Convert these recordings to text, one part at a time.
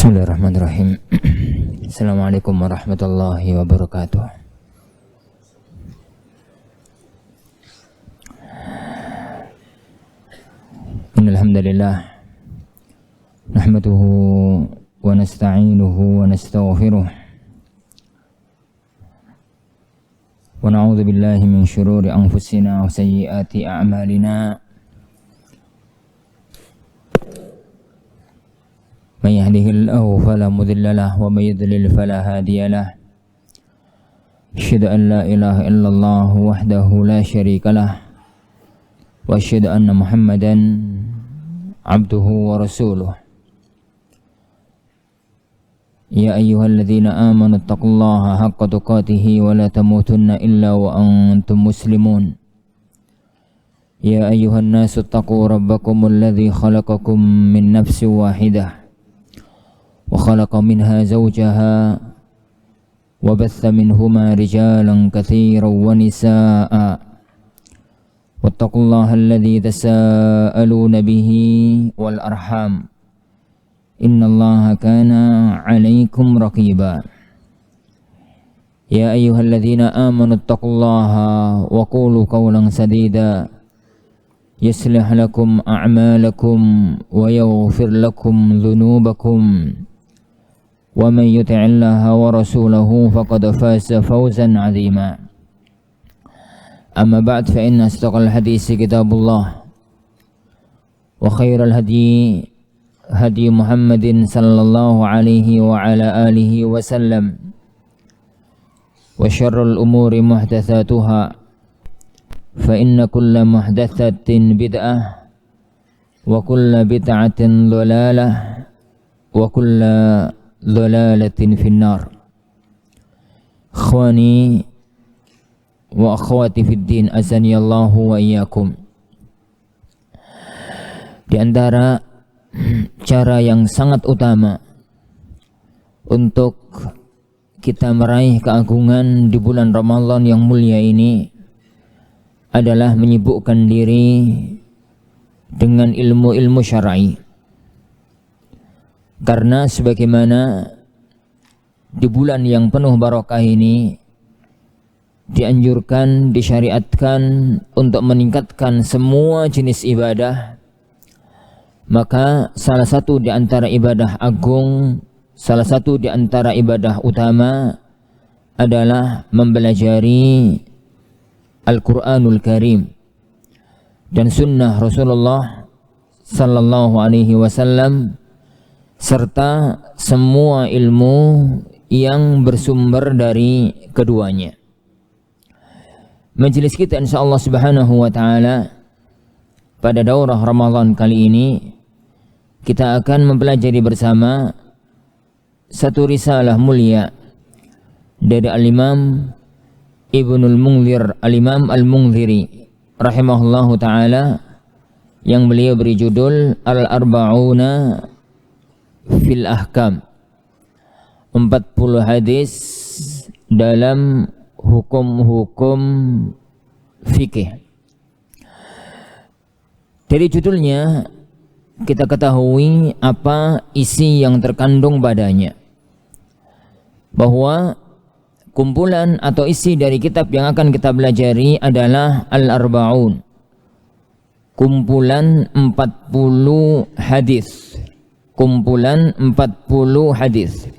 Bismillahirrahmanirrahim. Assalamualaikum warahmatullahi wabarakatuh. Innal hamdalillah nahmaduhu wa nasta'inuhu wa nastaghfiruh wa na'udzu billahi min shururi anfusina wa sayyiati a'malina. من يهده الله فلا مضل له ومن يضلل فلا هادي له. أشهد أن لا إله إلا الله وحده لا شريك له وأشهد أن محمدا عبده ورسوله. يا أيها الذين آمنوا اتقوا الله حق تقاته ولا تموتن إلا وأنتم مسلمون. يا أيها الناس اتقوا ربكم الذي خلقكم من نفس واحدة وخلق منها زوجها وبث منهما رجالا كثيرا ونساء واتقوا الله الذي تساءلون به والأرحام إن الله كان عليكم رقيبا. يا أيها الذين آمنوا اتقوا الله وقولوا قولا سديدا يصلح لكم أعمالكم ويغفر لكم ذنوبكم ومن يطع الله ورسوله فقد فاز فوزا عظيما. أما بعد فإن أصدق الحديث كتاب الله وخير الهدي هدي محمد صلى الله عليه وعلى آله وسلم وشر الأمور محدثاتها فإن كل محدثة بدعة وكل بدعة ضلالة وكل ضلالة في النار. إخواني وأخواتي في الدين أزني الله وإياكم. Di antara cara yang sangat utama untuk kita meraih keagungan di bulan Ramadan yang mulia ini adalah menyibukkan diri dengan ilmu-ilmu syar'i. Karena sebagaimana di bulan yang penuh barokah ini dianjurkan, disyariatkan untuk meningkatkan semua jenis ibadah, maka salah satu di antara ibadah agung, salah satu di antara ibadah utama adalah mempelajari Al-Quranul Karim dan sunnah Rasulullah sallallahu alaihi wasallam serta semua ilmu yang bersumber dari keduanya. Majelis kita insyaallah subhanahu wa ta'ala pada daurah Ramadan kali ini kita akan mempelajari bersama satu risalah mulia dari Al-Imam Ibnul Munzir, Al-Imam Al-Munziri rahimahullahu ta'ala, yang beliau beri judul Al-Arba'una fil Ahkam, 40 hadis dalam hukum-hukum fikih. Dari judulnya kita ketahui apa isi yang terkandung padanya, bahwa kumpulan atau isi dari kitab yang akan kita pelajari adalah Al-Arba'un, kumpulan 40 hadis, kumpulan 40 hadis.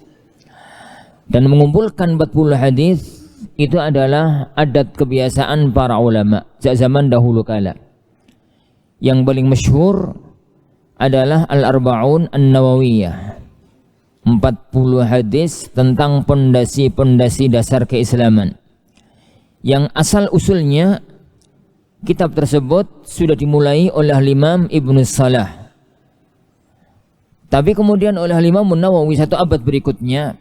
Dan mengumpulkan 40 hadis itu adalah adat kebiasaan para ulama sejak zaman dahulu kala. Yang paling masyhur adalah Al-Arba'un An-Nawawiyah, 40 hadis tentang pondasi-pondasi dasar keislaman, yang asal usulnya kitab tersebut sudah dimulai oleh Imam Ibnu Salah, tapi kemudian oleh Imam Nawawi satu abad berikutnya,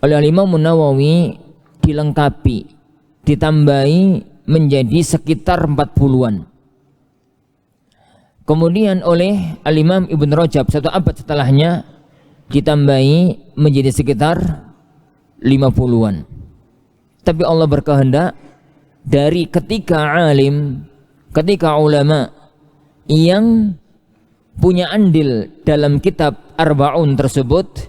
oleh Imam Nawawi dilengkapi, ditambahi menjadi sekitar 40-an. Kemudian oleh Al-Imam Ibn Rajab satu abad setelahnya ditambahi menjadi sekitar 50-an. Tapi Allah berkehendak dari ketika alim, ketika ulama yang punya andil dalam kitab Arba'un tersebut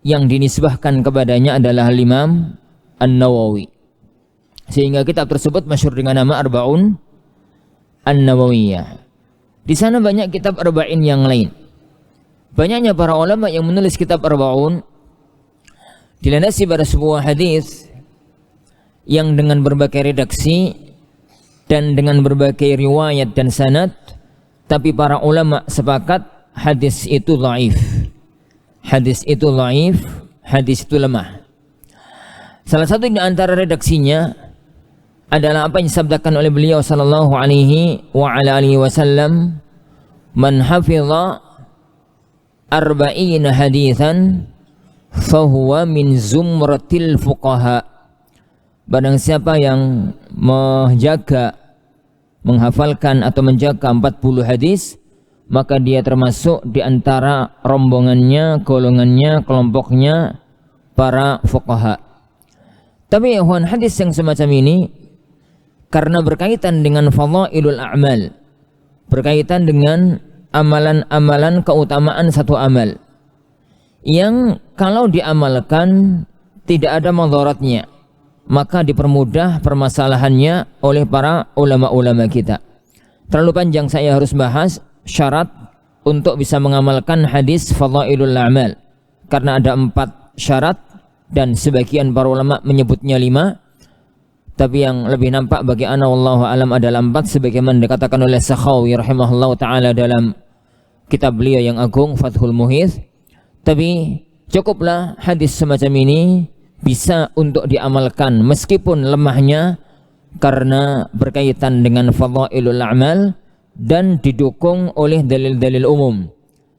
yang dinisbahkan kepadanya adalah Imam An-Nawawi. Sehingga kitab tersebut masyhur dengan nama Arba'un An-Nawawiyah. Di sana banyak kitab arba'in yang lain. Banyaknya para ulama yang menulis kitab arba'un dilandasi pada sebuah hadis yang dengan berbagai redaksi dan dengan berbagai riwayat dan sanad, tapi para ulama sepakat hadis itu dhaif. Hadis itu dhaif, hadis itu lemah. Salah satu di antara redaksinya adalah apa yang disabdakan oleh beliau sallallahu alaihi wa ala alihi wasallam, man hafidha arba'ina hadithan fahuwa min zumratil fuqaha. Barang siapa yang menjaga, menghafalkan atau menjaga 40 hadis, maka dia termasuk di antara rombongannya, golongannya, kelompoknya para fuqaha. Tapi hadis yang semacam ini karena berkaitan dengan fadhailul a'mal, berkaitan dengan amalan-amalan keutamaan satu amal yang kalau diamalkan tidak ada madaratnya, maka dipermudah permasalahannya oleh para ulama-ulama kita. Terlalu panjang saya harus bahas syarat untuk bisa mengamalkan hadis fadhailul a'mal, karena ada 4 syarat dan sebagian para ulama menyebutnya 5, tapi yang lebih nampak bagi ana wallahu alam adalah 4, sebagaimana dikatakan oleh Sakhawi rahimahullahu taala dalam kitab beliau yang agung Fathul Mughith. Tapi cukuplah hadis semacam ini bisa untuk diamalkan meskipun lemahnya, karena berkaitan dengan fadhailul a'mal dan didukung oleh dalil-dalil umum.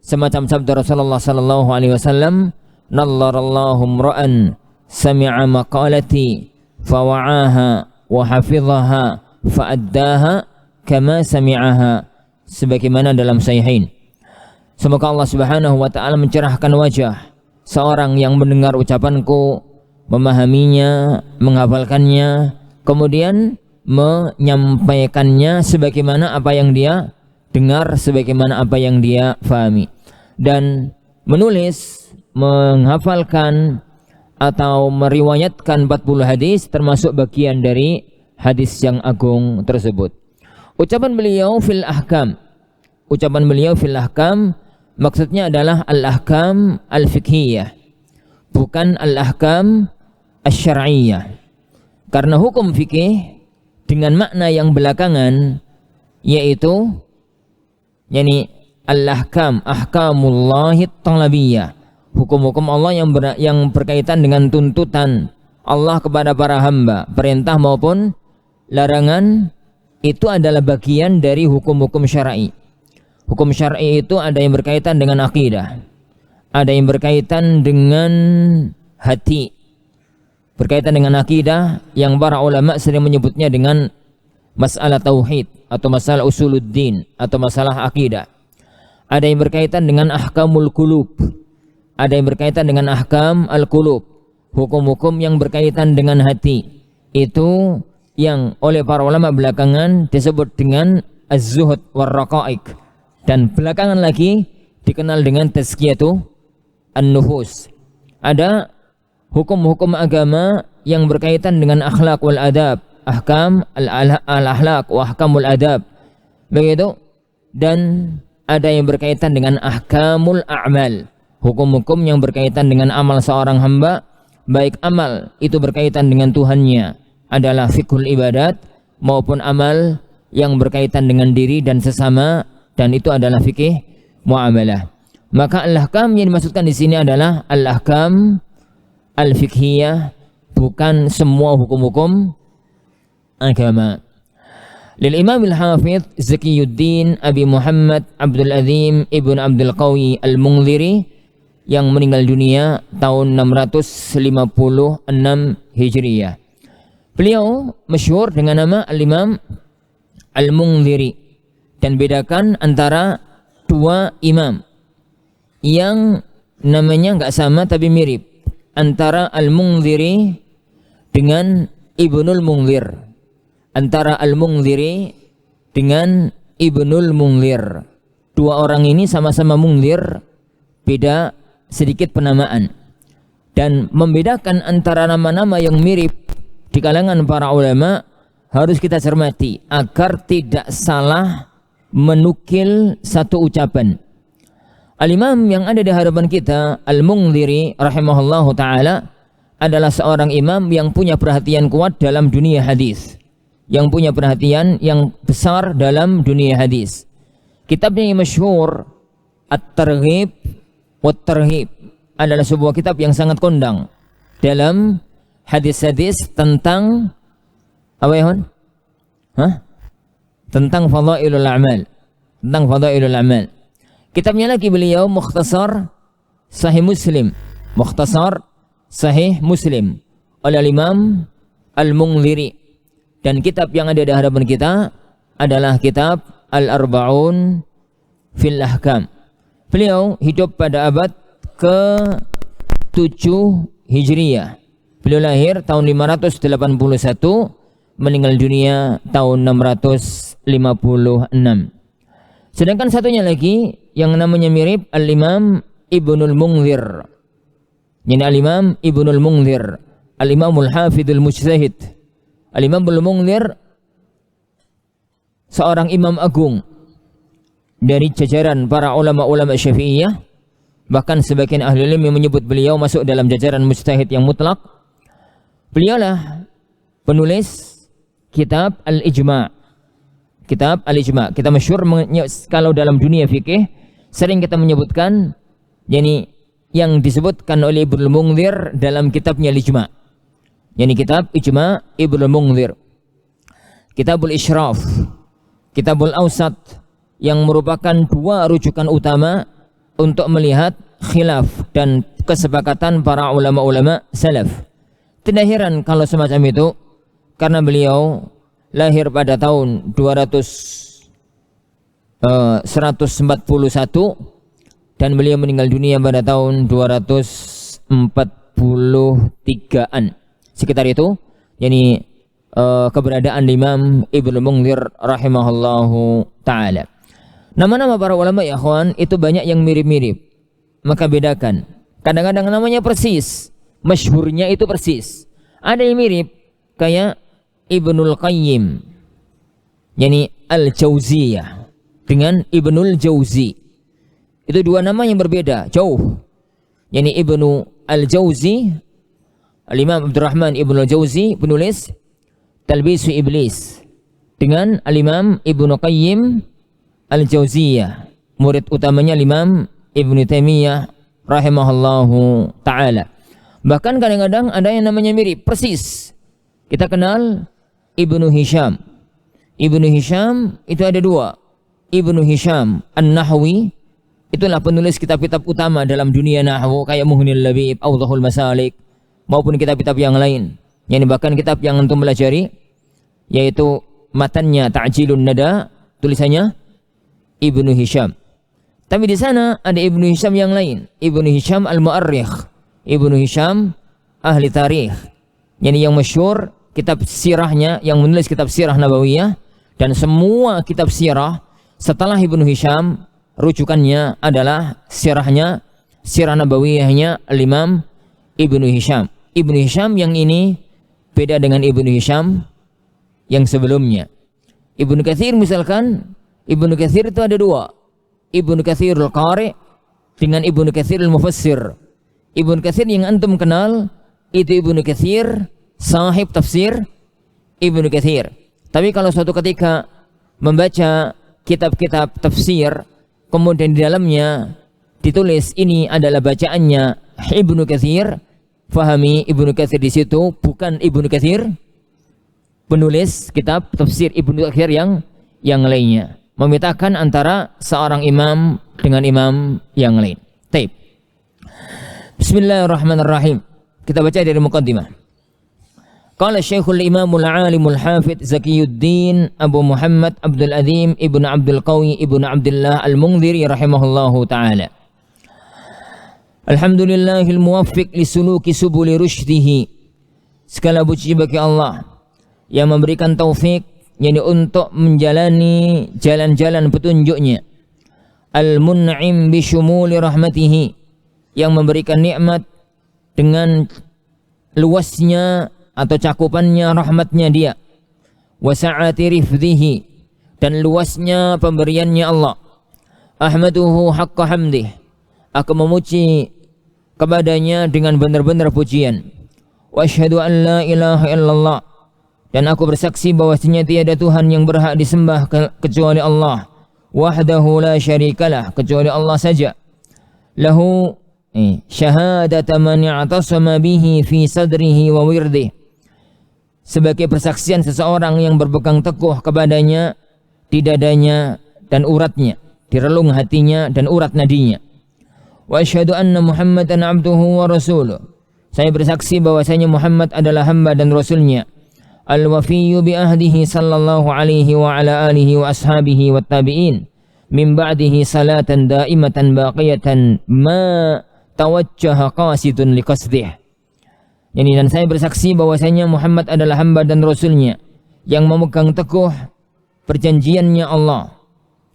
Semacam sabda Rasulullah sallallahu alaihi wasallam, "Nallarallahu imra'an sami'a maqalati fawa'aha wa hafidhaha fa'addaha kama sami'aha." Sebagaimana dalam sahihain. Semoga Allah Subhanahu wa taala mencerahkan wajah seorang yang mendengar ucapanku, memahaminya, menghafalkannya, kemudian menyampaikannya sebagaimana apa yang dia dengar, sebagaimana apa yang dia fahami. Dan menulis, menghafalkan atau meriwayatkan 40 hadis termasuk bagian dari hadis yang agung tersebut. Ucapan beliau fil ahkam, ucapan beliau fil ahkam maksudnya adalah al-ahkam al-fiqhiyah, bukan al-ahkam asy-syar'iyyah. Karena hukum fikih dengan makna yang belakangan, yaitu al-ahkam, ahkamullahi talabiyah, hukum-hukum Allah yang berkaitan dengan tuntutan Allah kepada para hamba, perintah maupun larangan, itu adalah bagian dari hukum-hukum syar'i. Hukum syar'i itu ada yang berkaitan dengan akidah, ada yang berkaitan dengan hati, berkaitan dengan akidah yang para ulama sering menyebutnya dengan masalah tauhid atau masalah usuluddin atau masalah akidah. Ada yang berkaitan dengan ahkamul qulub, ada yang berkaitan dengan ahkam al-qulub, hukum-hukum yang berkaitan dengan hati. Itu yang oleh para ulama belakangan disebut dengan az-zuhud war raqaiq, dan belakangan lagi dikenal dengan tazkiyatu an-nufus. Ada hukum-hukum agama yang berkaitan dengan akhlak wal adab, ahkam al-akhlak wa ahkamul adab, begitu. Dan ada yang berkaitan dengan ahkamul a'mal, hukum-hukum yang berkaitan dengan amal seorang hamba, baik amal itu berkaitan dengan Tuhannya adalah fiqhul ibadat, maupun amal yang berkaitan dengan diri dan sesama, dan itu adalah fikih muamalah. Maka al-ahkam yang dimaksudkan di sini adalah al-ahkam al-fiqhiyah, bukan semua hukum-hukum agama. Lil Imam al-Hafidh Zakiyuddin Abi Muhammad Abdul Azim Ibn Abdul Qawi Al-Mungdhiri yang meninggal dunia tahun 656 Hijriyah. Beliau masyhur dengan nama Al-Imam Al-Mungdhiri, dan bedakan antara 2 imam yang namanya enggak sama tapi mirip, antara Al-Mungdhiri dengan Ibnul Mungdhir, antara Al-Mungdhiri dengan Ibnul Mungdhir. 2 orang ini sama-sama Mungdhir, beda sedikit penamaan. Dan membedakan antara nama-nama yang mirip di kalangan para ulama harus kita cermati agar tidak salah menukil satu ucapan. Al-Imam yang ada di hadapan kita, Al-Mundhiri rahimahullahu ta'ala, adalah seorang imam yang punya perhatian kuat dalam dunia hadis, yang punya perhatian yang besar dalam dunia hadis. Kitabnya yang masyhur At-Targhib wat-Tarhib adalah sebuah kitab yang sangat kondang dalam hadis-hadis tentang apa ya? Tentang fadailul a'mal. Tentang fadailul a'mal. Kitabnya lagi beliau Mukhtasar Sahih Muslim. Mukhtasar Sahih Muslim oleh Imam Al-Mundhiri. Dan kitab yang ada di hadapan kita adalah kitab Al-Arba'un fil Ahkam. Beliau hidup pada abad ke-7 Hijriyah. Beliau lahir tahun 581, meninggal dunia tahun 656. Sedangkan satunya lagi yang namanya mirip Al-Imam Ibnul Mundhir. Ini Al-Imam Ibnul Mundhir, Al-Imamul Hafidhul Mujtahid. Al-Imam Ibnul Mundhir seorang imam agung dari jajaran para ulama-ulama Syafi'iyah. Bahkan sebagian ahli ilmu menyebut beliau masuk dalam jajaran mujtahid yang mutlak. Beliaulah penulis kitab Al-Ijma'. Kitab Al-Ijma'. Kita masyhur kalau dalam dunia fikih sering kita menyebutkan yakni yang disebutkan oleh Ibnul Mundhir dalam kitabnya Al-Ijma'. yakni kitab Ijma' Ibnul Mundhir. Kitabul Isyraf, Kitabul Awsat, yang merupakan dua rujukan utama untuk melihat khilaf dan kesepakatan para ulama-ulama salaf. Tidak heran kalau semacam itu, karena beliau lahir pada tahun 141 dan beliau meninggal dunia pada tahun 243-an. Sekitar itu, yakni keberadaan Imam Ibnu Mundhir rahimahullahu ta'ala. Nama-nama para ulama ya ikhwan itu banyak yang mirip-mirip, maka bedakan. Kadang-kadang namanya persis, masyhurnya itu persis. Ada yang mirip kayak Ibnul Qayyim, yakni Al-Jauziyah dengan Ibnul Jauzi. Itu dua nama yang berbeda jauh. Yakni Ibnu Al-Jauzi, Al-Imam Abdurrahman Ibnu Al-Jauzi penulis Talbisu Iblis, dengan Al-Imam Ibnu Qayyim Al-Jauziyah, murid utamanya Imam Ibnu Taimiyah rahimahullahu ta'ala. Bahkan kadang-kadang ada yang namanya mirip, persis. Kita kenal Ibnu Hisham. Ibnu Hisham itu ada dua. Ibnu Hisham An-Nahwi, itulah penulis kitab-kitab utama dalam dunia nahwu kayak Muhnil Labib, Awdhul Masalik, maupun kitab-kitab yang lain. Yang bahkan kitab yang antum pelajari, yaitu matannya Ta'jilun Nada, tulisannya Ibnu Hisham. Tapi di sana ada Ibnu Hisham yang lain, Ibnu Hisham Al-Mu'arrikh, Ibnu Hisham ahli tarikh, yang masyhur kitab sirahnya, yang menulis kitab sirah Nabawiyah, dan semua kitab sirah setelah Ibnu Hisham rujukannya adalah sirahnya, sirah Nabawiyahnya Al-Imam Ibnu Hisham. Ibnu Hisham yang ini beda dengan Ibnu Hisham yang sebelumnya. Ibnu Katsir misalkan, Ibnu Katsir itu ada dua, Ibnu Katsirul Qari dengan Ibnu Katsirul Mufassir. Ibnu Katsir yang antum kenal itu Ibnu Katsir sahib tafsir Ibnu Katsir. Tapi kalau suatu ketika membaca kitab-kitab tafsir, kemudian di dalamnya ditulis ini adalah bacaannya Ibnu Katsir, fahami Ibnu Katsir di situ bukan Ibnu Katsir penulis kitab tafsir Ibnu Katsir yang lainnya. Membedakan antara seorang imam dengan imam yang lain. Taib. Bismillahirrahmanirrahim. Kita baca dari muqaddimah. Qala Syekhul Imamul Alimul Hafidz Zakiyuddin Abu Muhammad Abdul Azim Ibnu Abdul Qawi Ibnu Abdullah Al-Mundhiri rahimahullahu ta'ala. Alhamdulillahil muwaffiq lisuluki subuli rusydihi. Segala puji bagi Allah yang memberikan taufik, yakni untuk menjalani jalan-jalan petunjuknya. al-mun'im bi syumuli rahmatihi, yang memberikan nikmat dengan luasnya atau cakupannya rahmatnya dia, wa sa'ati rifdhihi, dan luasnya pemberiannya Allah. Ahmaduhu haqqa hamdih, aku memuji kepadanya dengan benar-benar pujian. Wa asyhadu an la ilaha illallah, dan aku bersaksi bahwasanya tiada Tuhan yang berhak disembah kecuali Allah. Wahdahu la syarikalah, kecuali Allah saja. Lahu syahadata man i'tasama bihi fi sadrihi wa wirdih, sebagai persaksian seseorang yang berpegang teguh kepadanya di dadanya dan uratnya, di relung hatinya dan urat nadinya. Wa asyhadu anna Muhammadan abduhu wa rasuluh, saya bersaksi bahwasanya Muhammad adalah hamba dan rasulnya. Al-wafiyyu bi ahdihi sallallahu alaihi wa ala alihi wa ashabihi wa tabi'in min ba'dihi salatan daimatan baqiyatan ma tawajjaha qasidun liqasdih. Dan saya bersaksi bahwasanya Muhammad adalah hamba dan rasulnya yang memegang teguh perjanjiannya Allah,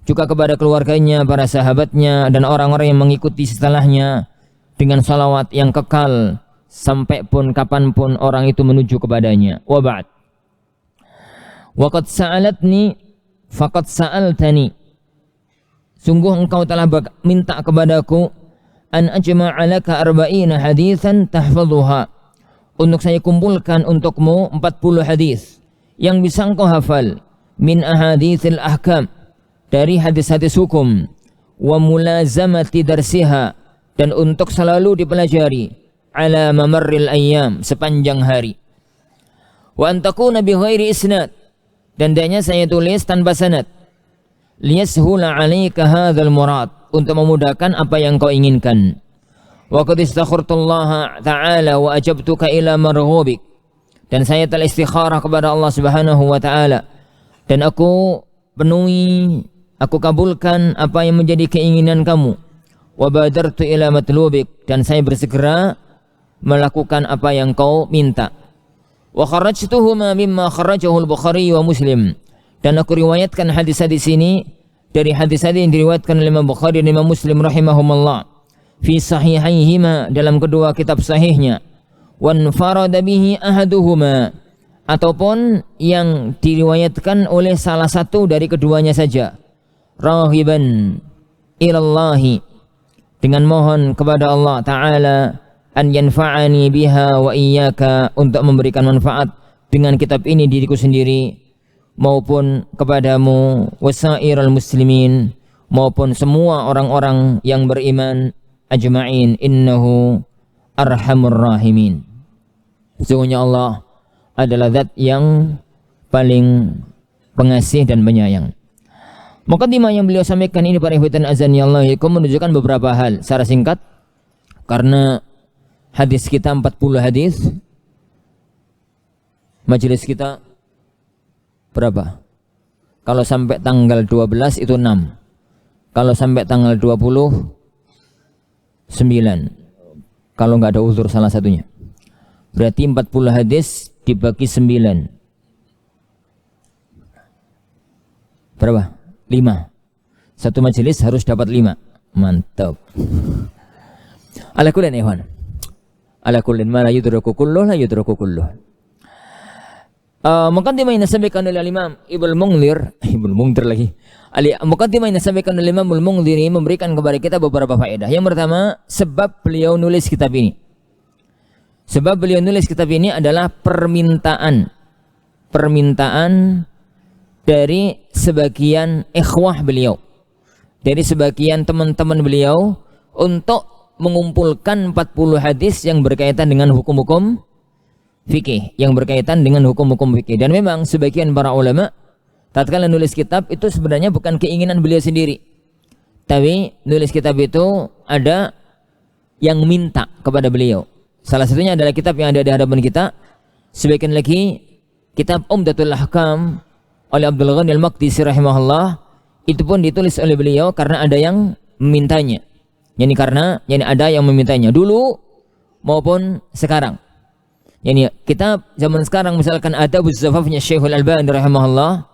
juga kepada keluarganya, para sahabatnya, dan orang-orang yang mengikuti setelahnya dengan salawat yang kekal sampai pun kapanpun orang itu menuju kepadanya. Wa ba'd. Waqad sa'alatni faqad sa'altani, sungguh engkau telah minta kepadaku an ajma'a laka arba'ina haditsan tahfadhuha, untuk saya kumpulkan untukmu 40 hadis yang bisa engkau hafal, min ahaditsil ahkam, dari hadis-hadis hukum, wa mulazamati darsiha, dan untuk selalu dipelajari, ala mamarril ayyam, sepanjang hari. Wa antakuna bi ghairi isnad, dan hendaknya saya tulis tanpa sanad, liyashula 'alaika hadzal murad, untuk memudahkan apa yang kau inginkan. Wa qad istakhartullaha ta'ala wa ajabtuka ila marghubik, dan saya telah istikharah kepada Allah Subhanahu wa taala, dan aku penuhi, aku kabulkan apa yang menjadi keinginan kamu. Wa badartu ila matlubik, dan saya bersegera melakukan apa yang kau minta. Wa kharrajtuhuma mimma kharrajahu al-Bukhari wa Muslim, dan aku riwayatkan hadis-hadis ini dari hadis-hadis yang diriwayatkan oleh Imam Bukhari dan Imam Muslim rahimahumullah fi sahihaihima, dalam kedua kitab sahihnya. Wan farada bihi ahaduhuma, ataupun yang diriwayatkan oleh salah satu dari keduanya saja, rahiban ilallahi, dengan mohon kepada Allah Ta'ala an yanfa'ani biha wa iyyaka, untuk memberikan manfaat dengan kitab ini diriku sendiri maupun kepadamu, wasairal muslimin, maupun semua orang-orang yang beriman, ajma'in, innahu arhamur rahimin. Sesungguhnya Allah adalah zat yang paling pengasih dan penyayang. Muqaddimah yang beliau sampaikan ini para ikhwatan azani Allah menunjukkan beberapa hal secara singkat, karena hadis kita 40 hadis, majelis kita berapa? Kalau sampai tanggal 12 itu 6, kalau sampai tanggal 20 9, kalau nggak ada uzur salah satunya, berarti 40 hadis dibagi 9 berapa? 5. Satu majelis harus dapat 5. Mantap. Ala kullin ikhwan, ala kullin ma la yudraku kulluh la yudraku kulluh. Muqaddimah yang disampaikan oleh Imam Ibnu Munzir lagi. Muqaddimah yang disampaikan oleh Imam Ibnu Munzir ini memberikan kepada kita beberapa faedah. Yang pertama, sebab beliau nulis kitab ini. Sebab beliau nulis kitab ini adalah permintaan dari sebagian ikhwah beliau, dari sebagian teman-teman beliau, untuk mengumpulkan 40 hadis yang berkaitan dengan hukum-hukum fikih, yang berkaitan dengan hukum-hukum fikih. Dan memang sebagian para ulama tatkala nulis kitab itu sebenarnya bukan keinginan beliau sendiri, tapi nulis kitab itu ada yang minta kepada beliau. Salah satunya adalah kitab yang ada di hadapan kita. Sebagian lagi kitab Umdatul Ahkam oleh Abdul Ghani Al-Maqdisi rahimahullah, itu pun ditulis oleh beliau karena ada yang memintanya. Karena ada yang memintanya dulu maupun sekarang. Kitab zaman sekarang misalkan Adabuz Zafafnya Syekhul Albani rahimahullah,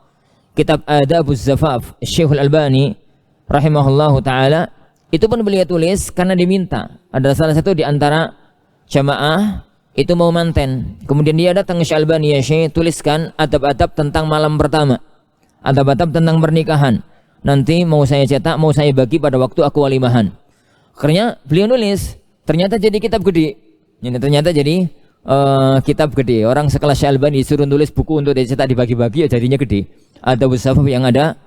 kitab Adabuz Zafaf Syekhul Albani, rahimahullahu taala, itu pun beliau tulis karena diminta. Ada salah satu di antara jamaah itu mau manten. Kemudian dia datang ke Syalbani, ya Syekh, tuliskan adab-adab tentang malam pertama, adab-adab tentang pernikahan. Nanti mau saya cetak, mau saya bagi pada waktu aku walimahan. Akhirnya beliau nulis, ternyata jadi kitab gede. Ini ternyata jadi kitab gede. Orang sekelas Syalbani disuruh tulis buku untuk dicetak dibagi-bagi, ya jadinya gede. Ada Safaf yang ada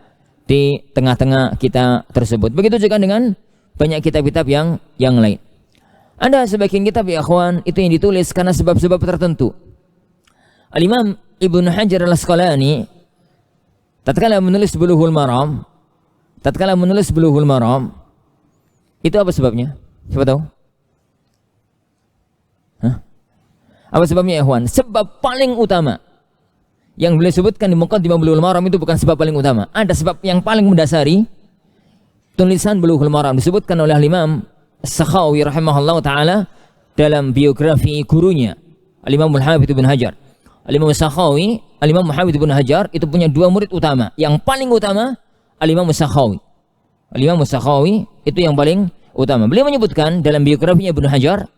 di tengah-tengah kita tersebut. Begitu juga dengan banyak kitab-kitab yang lain. Ada sebagian kitab, ya akhwan, itu yang ditulis karena sebab-sebab tertentu. Al-Imam Ibnu Hajar Al-Asqalani tatkala menulis Bulughul Maram, itu apa sebabnya? Siapa tahu? Apa sebabnya, ya akhwan? Sebab paling utama yang beliau sebutkan di Muqaddimah Bulughul Maram itu bukan sebab paling utama. Ada sebab yang paling mendasari tulisan Bulughul Maram, disebutkan oleh Imam Sakhawi rahimahullah ta'ala dalam biografi gurunya Al-Imam Al-Hafidz Ibnu Hajar. Al-Imam Sakhawi, Al-Imam Al-Hafidz Ibnu Hajar itu punya dua murid utama. Yang paling utama Al-Imam Sakhawi. Al-Imam Sakhawi itu yang paling utama. Beliau menyebutkan dalam biografinya Ibnu Hajar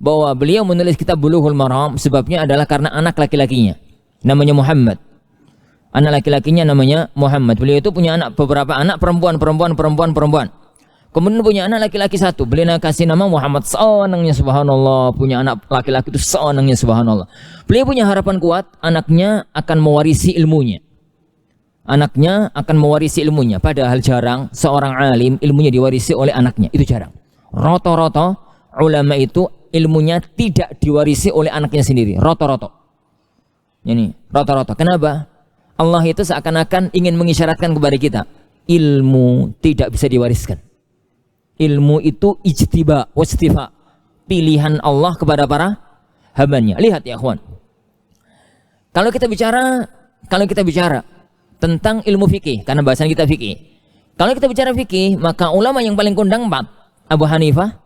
bahwa beliau menulis kitab Bulughul Maram sebabnya adalah karena anak laki-lakinya namanya Muhammad. Anak laki-lakinya namanya Muhammad. Beliau itu punya beberapa anak perempuan. Kemudian punya anak laki-laki satu. Beliau kasih nama Muhammad. Senangnya subhanallah. Punya anak laki-laki itu senangnya subhanallah. Beliau punya harapan kuat anaknya akan mewarisi ilmunya. Padahal jarang seorang alim ilmunya diwarisi oleh anaknya. Itu jarang. Rata-rata ulama itu ilmunya tidak diwarisi oleh anaknya sendiri. Rata-rata. Kenapa? Allah itu seakan-akan ingin mengisyaratkan kepada kita. Ilmu tidak bisa diwariskan. Ilmu itu ijtiba wastifa, pilihan Allah kepada para hambanya. Lihat ya akhwan, kalau kita bicara tentang ilmu fikih, karena bahasan kita fikih, kalau kita bicara fikih, maka ulama yang paling kondang 4: Abu Hanifah,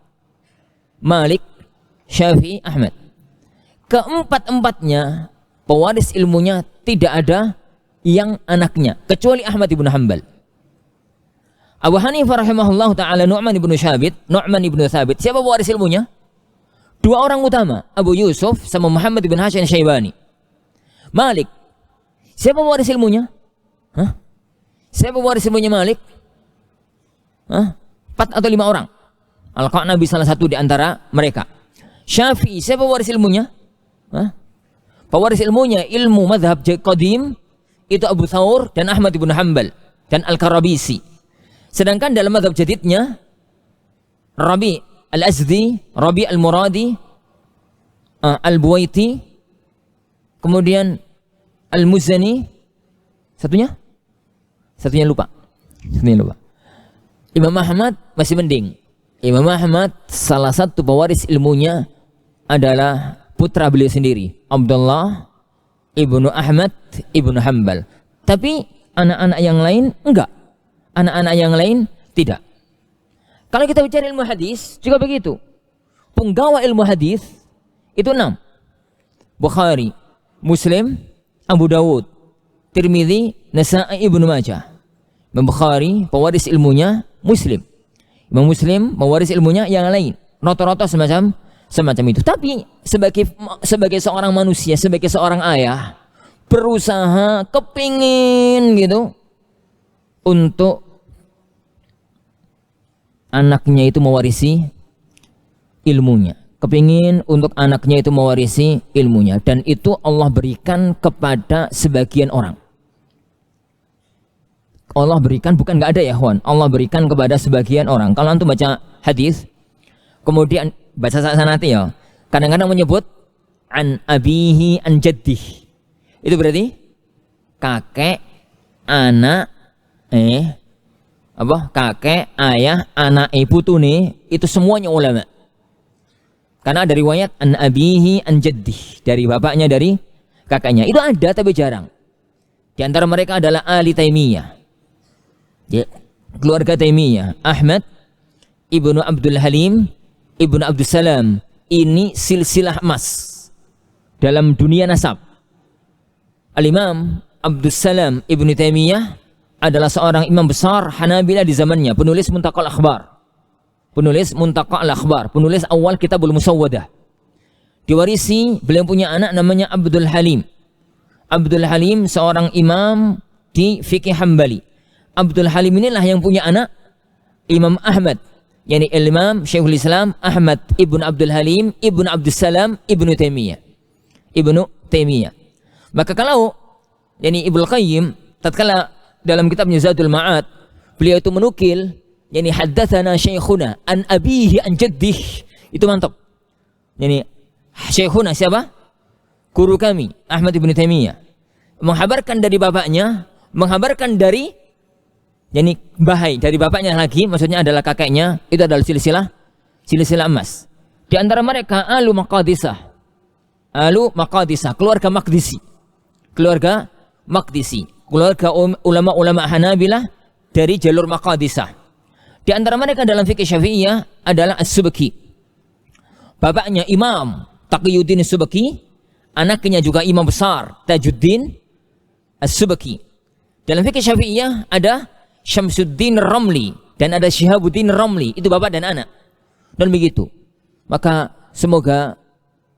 Malik, Syafi'i, Ahmad. Keempat-empatnya pewaris ilmunya tidak ada yang anaknya, kecuali Ahmad ibn Hanbal. Abu Hanifah rahimahullah ta'ala, Nu'man ibn Thabit. Siapa pewaris ilmunya? 2 orang utama, Abu Yusuf sama Muhammad ibn Hasan Syaibani. Malik, siapa pewaris ilmunya? Siapa pewaris ilmunya Malik? 4 atau 5 orang. Al-Qanabi salah satu di antara mereka. Syafi'i, siapa pewaris ilmunya? Pewaris ilmunya ilmu madhab qadim itu Abu Thawr dan Ahmad ibn Hanbal dan Al-Karabisi. Sedangkan dalam madhab jadidnya Rabi Al-Azdi, Rabi Al-Muradi, Al-Buwaiti, kemudian Al-Muzani, satunya lupa. Imam Ahmad masih mending. Imam Ahmad salah satu pewaris ilmunya adalah putra beliau sendiri, Abdullah ibnu Ahmad ibnu Hanbal. Tapi anak-anak yang lain enggak. Anak-anak yang lain tidak. Kalau kita bicara ilmu hadis juga begitu. Penggawa ilmu hadis itu 6. Bukhari, Muslim, Abu Dawud, Tirmidzi, Nasa'i, Ibnu Majah. Imam Bukhari pewaris ilmunya Muslim. Imam Muslim pewaris ilmunya yang lain. Rata-rata semacam itu. Tapi sebagai seorang manusia, sebagai seorang ayah, berusaha kepingin gitu untuk anaknya itu mewarisi ilmunya. Kepingin untuk anaknya itu mewarisi ilmunya. Dan itu Allah berikan kepada sebagian orang. Allah berikan, bukan nggak ada ya kawan. Allah berikan kepada sebagian orang. Kalau antum baca hadis, kemudian baca sanati ya, kadang-kadang menyebut an abihi an jaddih. Itu berarti kakek, anak, kakek, ayah, anak, putune, itu semuanya ulama. Karena ada riwayat an abihi an jaddih, dari bapaknya, dari kakaknya. Itu ada tapi jarang. Di antara mereka adalah ahli Taimiyah. Keluarga Taimiyah, Ahmad ibnu Abdul Halim ibnu Abdul Salam. Ini silsilah emas dalam dunia nasab. Al-Imam Abdul Salam ibnu Taimiyah adalah seorang imam besar Hanabilah di zamannya, penulis Muntaqal Akhbar. Penulis Muntaqal Akhbar, penulis awal Kitabul Musawwadah. Diwarisi, beliau punya anak namanya Abdul Halim. Abdul Halim seorang imam di fikih Hambali. Abdul Halim inilah yang punya anak Imam Ahmad, yakni Imam Syekhul Islam Ahmad ibn Abdul Halim ibn Abdul Salam ibn Taimiyah. Maka kalau yakni Ibnu Qayyim tatkala dalam kitabnya Zadul Ma'ad, beliau itu menukil yakni haddatsana syekhuna an abihi an jaddih, itu mantap. Yani syekhuna siapa? Guru kami Ahmad ibn Taimiyah menghabarkan dari bapaknya, menghabarkan dari yakni bahai dari bapaknya lagi, maksudnya adalah kakeknya, itu adalah silsilah emas. Di antara mereka Alu Maqadisah, keluarga Maqdisi, keluarga ulama-ulama Hanabilah dari jalur Maqadisah. Di antara mereka dalam fikih Syafi'iyah adalah As-Subki. Bapaknya Imam Taqiyuddin As-Subki, anaknya juga imam besar Tajuddin As-Subki. Dalam fikih Syafi'iyah ada Syamsuddin Ramli dan ada Syihabuddin Ramli, itu bapak dan anak. Dan begitu. Maka semoga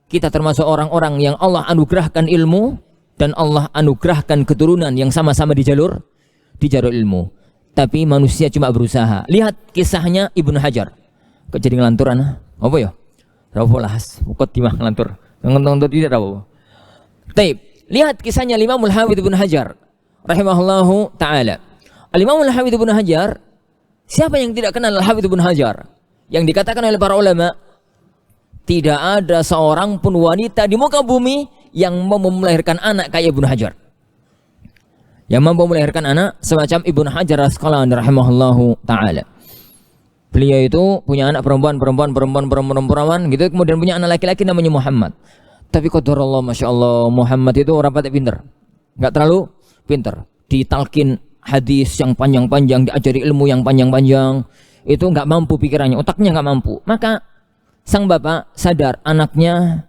kita termasuk orang-orang yang Allah anugerahkan ilmu dan Allah anugerahkan keturunan yang sama-sama di jalur ilmu. Tapi manusia cuma berusaha. Lihat kisahnya Ibnu Hajar. Kok jadi ngelanturan? Apa ya? Rawo lahas, kok timah ngelantur. Nonton tidak rawo. Taib. Lihat kisahnya Imamul Hafidz Ibnu Hajar rahimahullahu taala. Al-Imamul Hafidz Ibnu Hajar, siapa yang tidak kenal Al-Hafidz Ibnu Hajar? Yang dikatakan oleh para ulama, tidak ada seorang pun wanita di muka bumi yang mampu melahirkan anak kayak Ibnu Hajar. Yang mampu melahirkan anak semacam Ibnu Hajar Asqalani rahimahullahu taala. Beliau itu punya anak perempuan gitu, kemudian punya anak laki-laki namanya Muhammad. Tapi qadarullah, Masya Allah, Muhammad itu orang patek pinter, nggak terlalu pinter. Ditalkin hadis yang panjang-panjang, diajari ilmu yang panjang-panjang, itu nggak mampu pikirannya, otaknya nggak mampu. Maka sang bapak sadar anaknya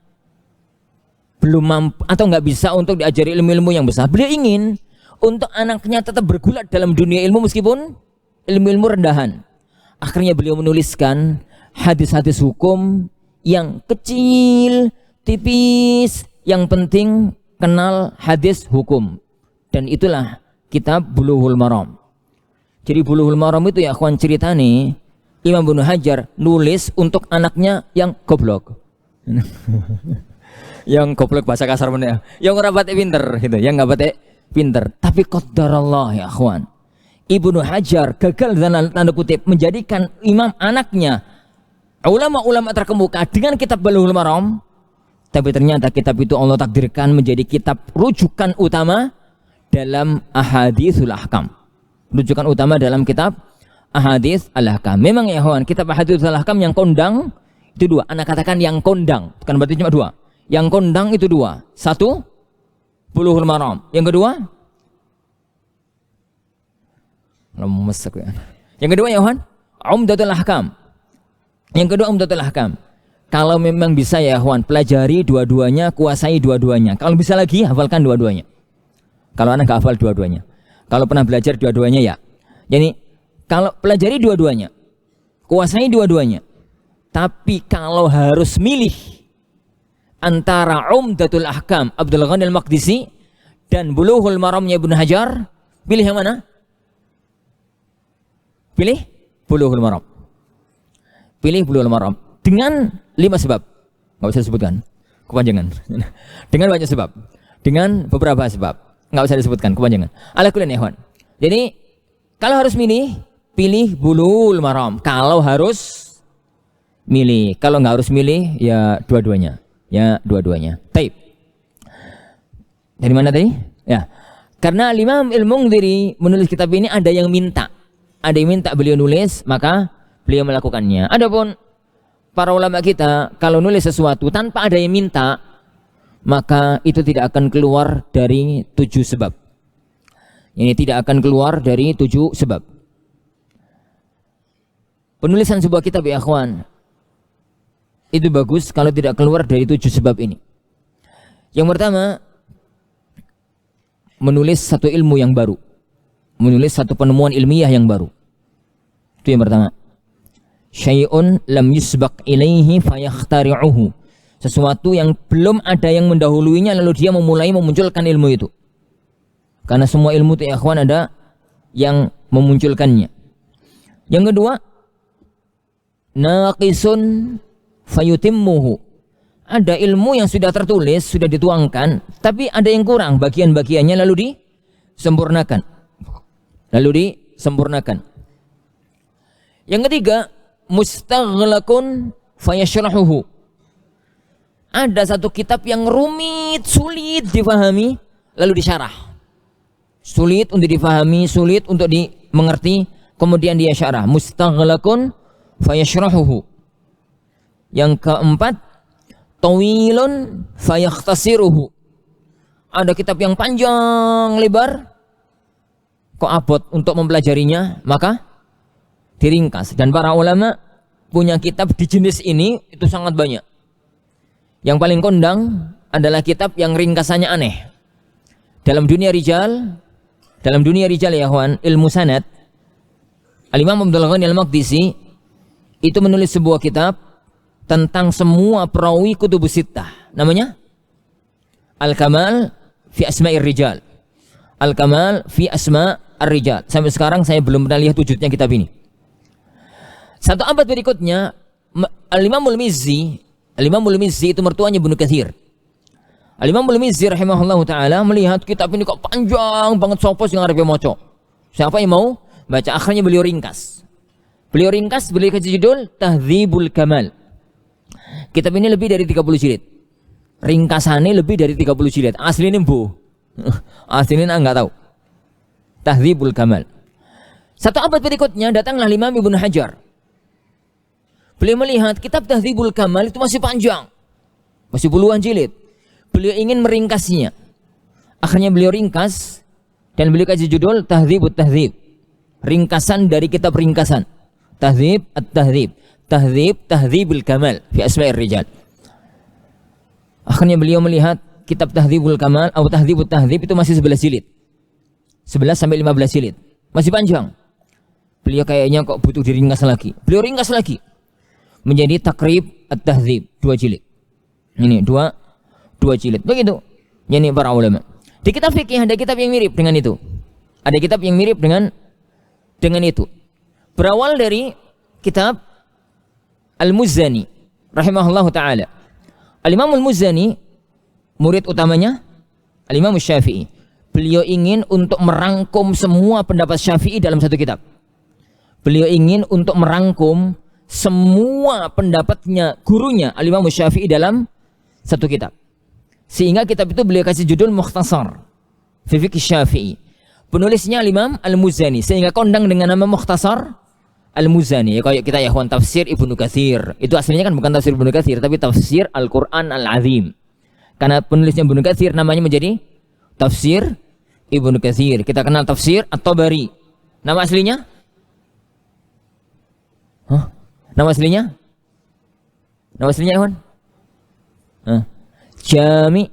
belum mampu atau nggak bisa untuk diajari ilmu-ilmu yang besar. Beliau ingin untuk anaknya tetap bergulat dalam dunia ilmu meskipun ilmu-ilmu rendahan. Akhirnya beliau menuliskan hadis-hadis hukum yang kecil, tipis, yang penting kenal hadis hukum. Dan itulah kitab Bulughul Maram. Jadi Bulughul Maram itu ya akhwan, cerita nih Imam Ibnu Hajar nulis untuk anaknya yang goblok. Yang goblok bahasa kasar mana? Yang ora patek pinter gitu, yang enggak patek pinter. Tapi qadarullah ya akhwan, Ibnu Hajar gagal dalam tanda kutip menjadikan imam anaknya ulama-ulama terkemuka dengan kitab Bulughul Maram. Tapi ternyata kitab itu Allah takdirkan menjadi kitab rujukan utama dalam Ahaditsul Ahkam. Rujukan utama dalam kitab Ahadits Al-Ahkam. Memang ya kawan, kitab Ahaditsul Ahkam yang kondang itu dua. Anak katakan yang kondang, bukan berarti cuma dua. Yang kondang itu dua. Satu, Bulughul Maram. Yang kedua, yang kedua ya kawan, Umdatul Ahkam. Yang kedua Umdatul Ahkam. Kalau memang bisa ya kawan, pelajari dua-duanya, kuasai dua-duanya. Kalau bisa lagi, hafalkan dua-duanya. Kalau anak gak hafal dua-duanya, kalau pernah belajar dua-duanya ya. Jadi kalau pelajari dua-duanya, kuasai dua-duanya. Tapi kalau harus milih antara Umdatul Ahkam Abdul Ghani Al-Maqdisi dan Bulughul Maramnya Ibnu Hajar, pilih yang mana? Pilih Bulughul Maram. Pilih Bulughul Maram dengan 5 sebab. Nggak usah disebutkan, kepanjangan. Dengan banyak sebab, dengan beberapa sebab. Nggak usah disebutkan, kepanjangan. Ala kulli ikhwan. Jadi kalau harus milih, pilih Bulughul Maram. Kalau harus milih, kalau nggak harus milih ya dua-duanya. Ya dua-duanya. Taib. Dari mana tadi? Ya. Karena Imam Al-Mundhiri menulis kitab ini ada yang minta. Ada yang minta beliau nulis, maka beliau melakukannya. Adapun para ulama kita kalau nulis sesuatu tanpa ada yang minta, maka itu tidak akan keluar dari 7 sebab. Ini tidak akan keluar dari 7 sebab. Penulisan sebuah kitab ya akhwan, itu bagus kalau tidak keluar dari 7 sebab ini. Yang pertama, menulis satu ilmu yang baru. menulis satu penemuan ilmiah yang baru. Itu yang pertama. Syai'un lam yusbaq ilaihi fayakhtari'uhu. Sesuatu yang belum ada yang mendahuluinya lalu dia memulai memunculkan ilmu itu. Karena semua ilmu itu ya ikhwan ada yang memunculkannya. Yang kedua, naqisun fayutimmuhu. Ada ilmu yang sudah tertulis, sudah dituangkan, tapi ada yang kurang, bagian-bagiannya lalu disempurnakan. Yang ketiga, mustaghlaqun fayashrahuhu. Ada satu kitab yang rumit, sulit difahami, lalu disyarah. Sulit untuk difahami, sulit untuk dimengerti, kemudian dia syarah. Mustaghlaqun fayashrahuhu. Yang keempat, tawilun fayakhtasiruhu. Ada kitab yang panjang lebar, kok abot untuk mempelajarinya, maka diringkas. Dan para ulama punya kitab di jenis ini itu sangat banyak. Yang paling kondang adalah kitab yang ringkasannya aneh. Dalam dunia rijal ya kawan, ilmu sanad, Al-Imam Abdul Ghani Al-Maqdisi itu menulis sebuah kitab tentang semua perawi kutubus sittah. Namanya Al-Kamal fi Asma'ir Rijal. Al-Kamal fi Asma'ir Rijal. Sampai sekarang saya belum pernah lihat wujudnya kitab ini. Satu abad berikutnya, Al-Imam Al-Mizzi itu mertuanya Ibnu Katsir. Al-Imam Al-Mizzi rahimahullahu ta'ala melihat kitab ini kok panjang banget, sopos yang Arabi moco. Siapa yang mau baca? Akhirnya beliau ringkas, beliau kasih judul Tahdzibul Kamal. Kitab ini lebih dari 30 jilid. Ringkasannya lebih dari 30 jilid. Aslinya aslinya enggak tahu. Tahdzibul Kamal. Satu abad berikutnya datanglah Imam Ibnu Hajar. Beliau melihat kitab Tahdzibul Kamal itu masih panjang, masih puluhan jilid. Beliau ingin meringkasnya. Akhirnya beliau ringkas dan beliau kasih judul Tahdzibut Tahdzib. Ringkasan dari kitab ringkasan. Tahdzib at-Tahdzib. Tahdzibul Kamal fi Asma'ir Rijal. Akhirnya beliau melihat kitab Tahdzibul Kamal atau Tahdzibut Tahdzib itu masih 11 jilid. 11 sampai 15 jilid. Masih panjang. Beliau kayaknya kok butuh diringkas lagi. Beliau ringkas lagi menjadi Takrib at-Tahdzib, 2 jilid. Ini 2 jilid. Begitu. Ini para ulama. Di kitab fikih ada kitab yang mirip dengan itu. Ada kitab yang mirip dengan itu. Berawal dari kitab Al-Muzani rahimahullahu taala. Al-Imam Al-Muzani murid utamanya Al-Imam Syafi'i. Beliau ingin untuk merangkum semua pendapat Syafi'i dalam satu kitab. Beliau ingin untuk merangkum semua pendapatnya gurunya Al-Imam Syafi'i dalam satu kitab. Sehingga kitab itu beliau kasih judul Mukhtasar fi Fiqh Syafi'i. Penulisnya Al-Imam Al-Muzani, sehingga kondang dengan nama Mukhtasar Al-Muzani. Ya kayak kita ya kawan, tafsir Ibnu Katsir. Itu aslinya kan bukan tafsir Ibnu Katsir, tapi tafsir Al-Qur'an Al-Azim. Karena penulisnya Ibnu Katsir namanya menjadi tafsir Ibnu Katsir. Kita kenal tafsir At-Tabari. Nama aslinya? Nama aslinya Ikhwan? Jami'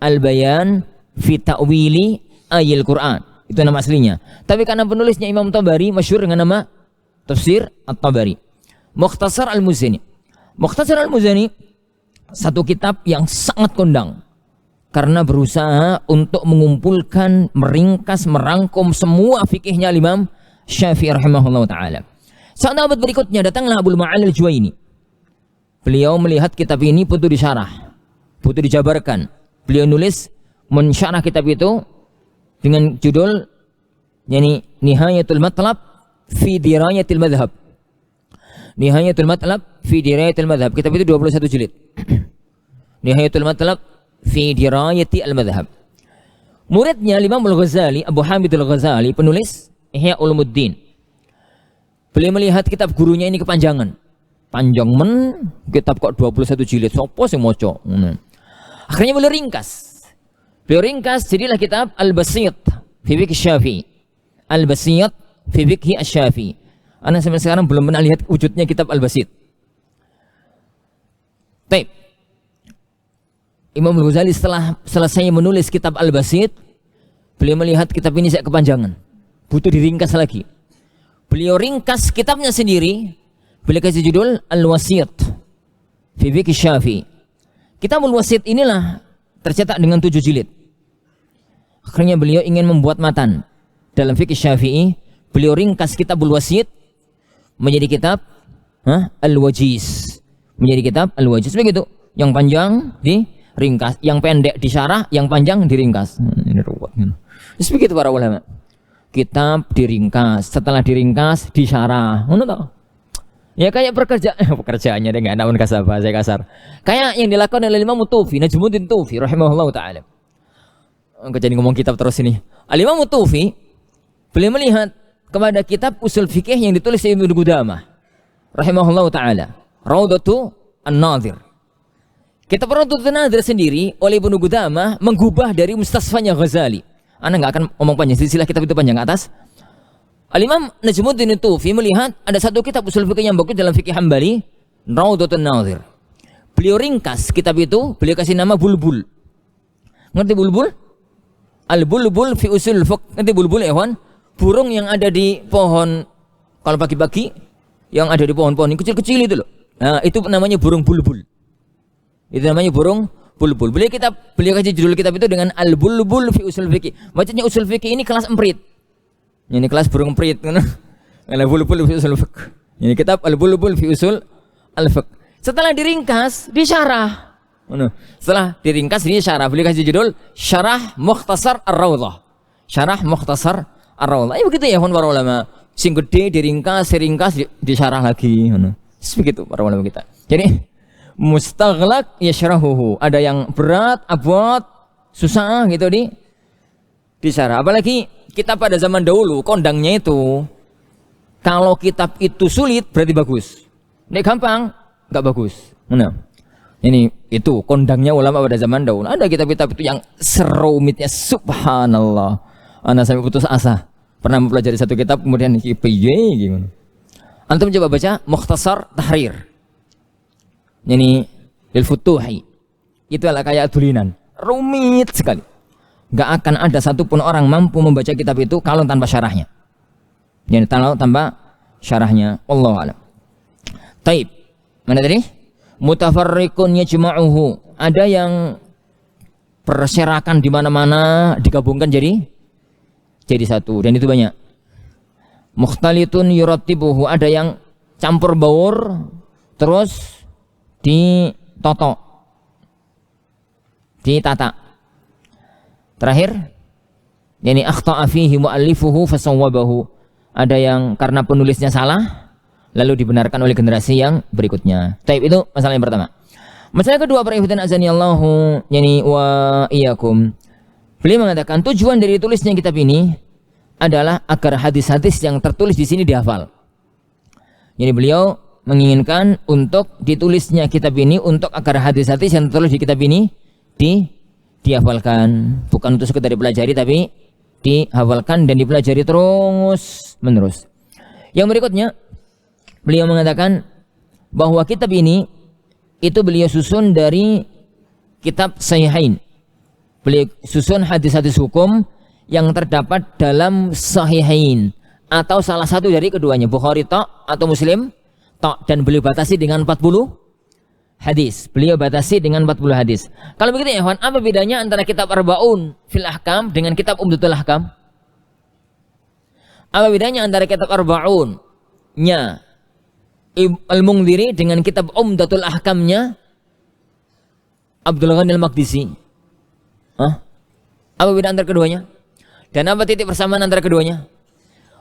Al-Bayan fi Ta'wili Ayil Quran. Itu nama aslinya. Tapi karena penulisnya Imam Tabari masyhur dengan nama Tafsir At-Tabari. Mukhtasar Al-Muzani. Mukhtasar Al-Muzani satu kitab yang sangat kondang karena berusaha untuk mengumpulkan, meringkas, merangkum semua fikihnya Imam Syafi'i rahimahullah ta'ala. Saat abad berikutnya datanglah Abul Ma'al Al-Juwaini. Beliau melihat kitab ini butuh disyarah, butuh dijabarkan. Beliau nulis mensyarah kitab itu dengan judul Nihayatul Matlab fi Dirayatil Madhab. Nihayatul Matlab fi Dirayatil Madhab. Kitab itu 21 jilid. Nihayatul Matlab fi Dirayatil Madhab. Muridnya Imam Al-Ghazali, Abu Hamid Al-Ghazali, penulis Ihya Ulumuddin. Beliau melihat kitab gurunya ini kepanjangan. Panjang kitab kok 21 jilid. Sopo sing maca. Akhirnya beliau ringkas. Jadilah kitab Al-Basit fi Fiqh Syafi'i. Al-Basit fi Fiqh Syafi'i. Ana sampai sekarang belum pernah lihat wujudnya kitab Al-Basit. Baik. Imam Al-Ghazali setelah selesai menulis kitab Al-Basit, beliau melihat kitab ini kepanjangan. butuh diringkas lagi. Beliau ringkas kitabnya sendiri, beliau kasih judul Al-Wasit fi Fiqh Syafi'i. Kitabul Wasit inilah tercetak dengan 7 jilid. Akhirnya beliau ingin membuat matan dalam Fiqh Syafi'i, beliau ringkas Kitabul Wasit menjadi kitab Al-Wajiz. Menjadi kitab Al-Wajiz begitu. Yang panjang diringkas, yang pendek disyarah, yang panjang diringkas. Ini ruwet. Terus begitu para ulama. Kitab diringkas, setelah diringkas disyarah. Ngono toh? Ya kayak pekerjaannya dia enggak namun kasar bahasa kasar. Kayak yang dilakukan oleh Imam Tufi, Najmuddin Tufi rahimahullahu taala. Enggak jadi ngomong kitab terus ini. Al-Imam Tufi beliau melihat kepada kitab usul fikih yang ditulis oleh Ibnu Qudamah rahimahullahu taala, Raudhatu An-Nadhir. Kitab Raudhatu An-Nadhir sendiri oleh Ibnu Qudamah menggubah dari Mustasfanya Ghazali. Anda enggak akan ngomong panjang, silsilah kitab itu panjang atas. Al-Imam Najmuddin Tufi melihat ada satu kitab usul fikih yang bagus dalam fikih Hambali, Raudhatun Nadhir. Beliau ringkas kitab itu, beliau kasih nama Bulbul. Ngerti Bulbul? Al-Bulbul fi usul fiqh. Ngerti Bulbul ya, kawan? Burung yang ada di pohon, kalau pagi-pagi yang ada di pohon-pohon yang kecil-kecil itu loh. Nah, itu namanya burung bulbul. Itu namanya burung bulbul. Beliau kasih judul kitab itu dengan Al-Bulbul fi usul fikih. Bacanya usul fikih ini kelas emprit. Ini kelas burung emprit kan. Al-Bulbul fi usul fiqh. Ini kitab Al-Bulbul fi usul al-fiqh. Setelah diringkas, disyarah. Setelah diringkas, disyarah. Beliau kasih judul Syarah Mukhtasar Ar-Raudhah. Syarah Mukhtasar Ar-Raudhah. Ya begitu ya para ulama. Sing gede diringkas, disyarah lagi. Begitu para ulama kita. Jadi mustaghlaq yashrahuhu. Ada yang berat, abot, susah gitu disyarah. Apalagi kitab pada zaman dahulu kondangnya itu, kalau kitab itu sulit berarti bagus, ini gampang nggak bagus. Nah, ini itu kondangnya ulama pada zaman dahulu. Ada kitab-kitab itu yang serumitnya subhanallah. Anak sampai putus asa pernah mempelajari satu kitab kemudian piye gimana. Antum coba baca Mukhtasar Tahrir. Ini Al-Futuhi. Itu adalah kayak tulinan, rumit sekali. Gak akan ada satupun orang mampu membaca kitab itu kalau tanpa syarahnya. Jadi kalau tanpa syarahnya, wallahu a'lam. Taib. Mana tadi? Mutafarriqun yajma'uhu. Ada yang berserakan di mana-mana, digabungkan jadi satu, dan itu banyak. Mukhtalitun yurattibuhu. Ada yang campur baur terus ditata. Terakhir, yani akhta'a fihi mu'allifuhu fasawwabahu. Ada yang karena penulisnya salah lalu dibenarkan oleh generasi yang berikutnya. Taib, itu masalah yang pertama. Masalah kedua, para ikhwan azanillahu yani wa iyyakum. Beliau mengatakan tujuan dari tulisnya kitab ini adalah agar hadis-hadis yang tertulis di sini dihafal. Jadi beliau menginginkan untuk ditulisnya kitab ini untuk agar hadis-hadis yang tertulis di kitab ini dihafalkan, bukan untuk sekedar dipelajari tapi dihafalkan dan dipelajari terus menerus. Yang berikutnya, beliau mengatakan bahwa kitab ini itu beliau susun dari kitab Sahihain. Beliau susun hadis-hadis hukum yang terdapat dalam Sahihain atau salah satu dari keduanya, Bukhari tok atau Muslim tok, dan beliau batasi dengan 40 hadis. Beliau batasi dengan 40 hadis. Kalau begitu ya, apa bedanya antara kitab Arba'un fil Ahkam dengan kitab Umdatul Ahkam? Apa bedanya antara kitab Arba'un-nya Al-Mundhiri dengan kitab Umdatul Ahkamnya Abdul Ghani Al-Maqdisi? Apa beda antara keduanya? Dan apa titik persamaan antara keduanya?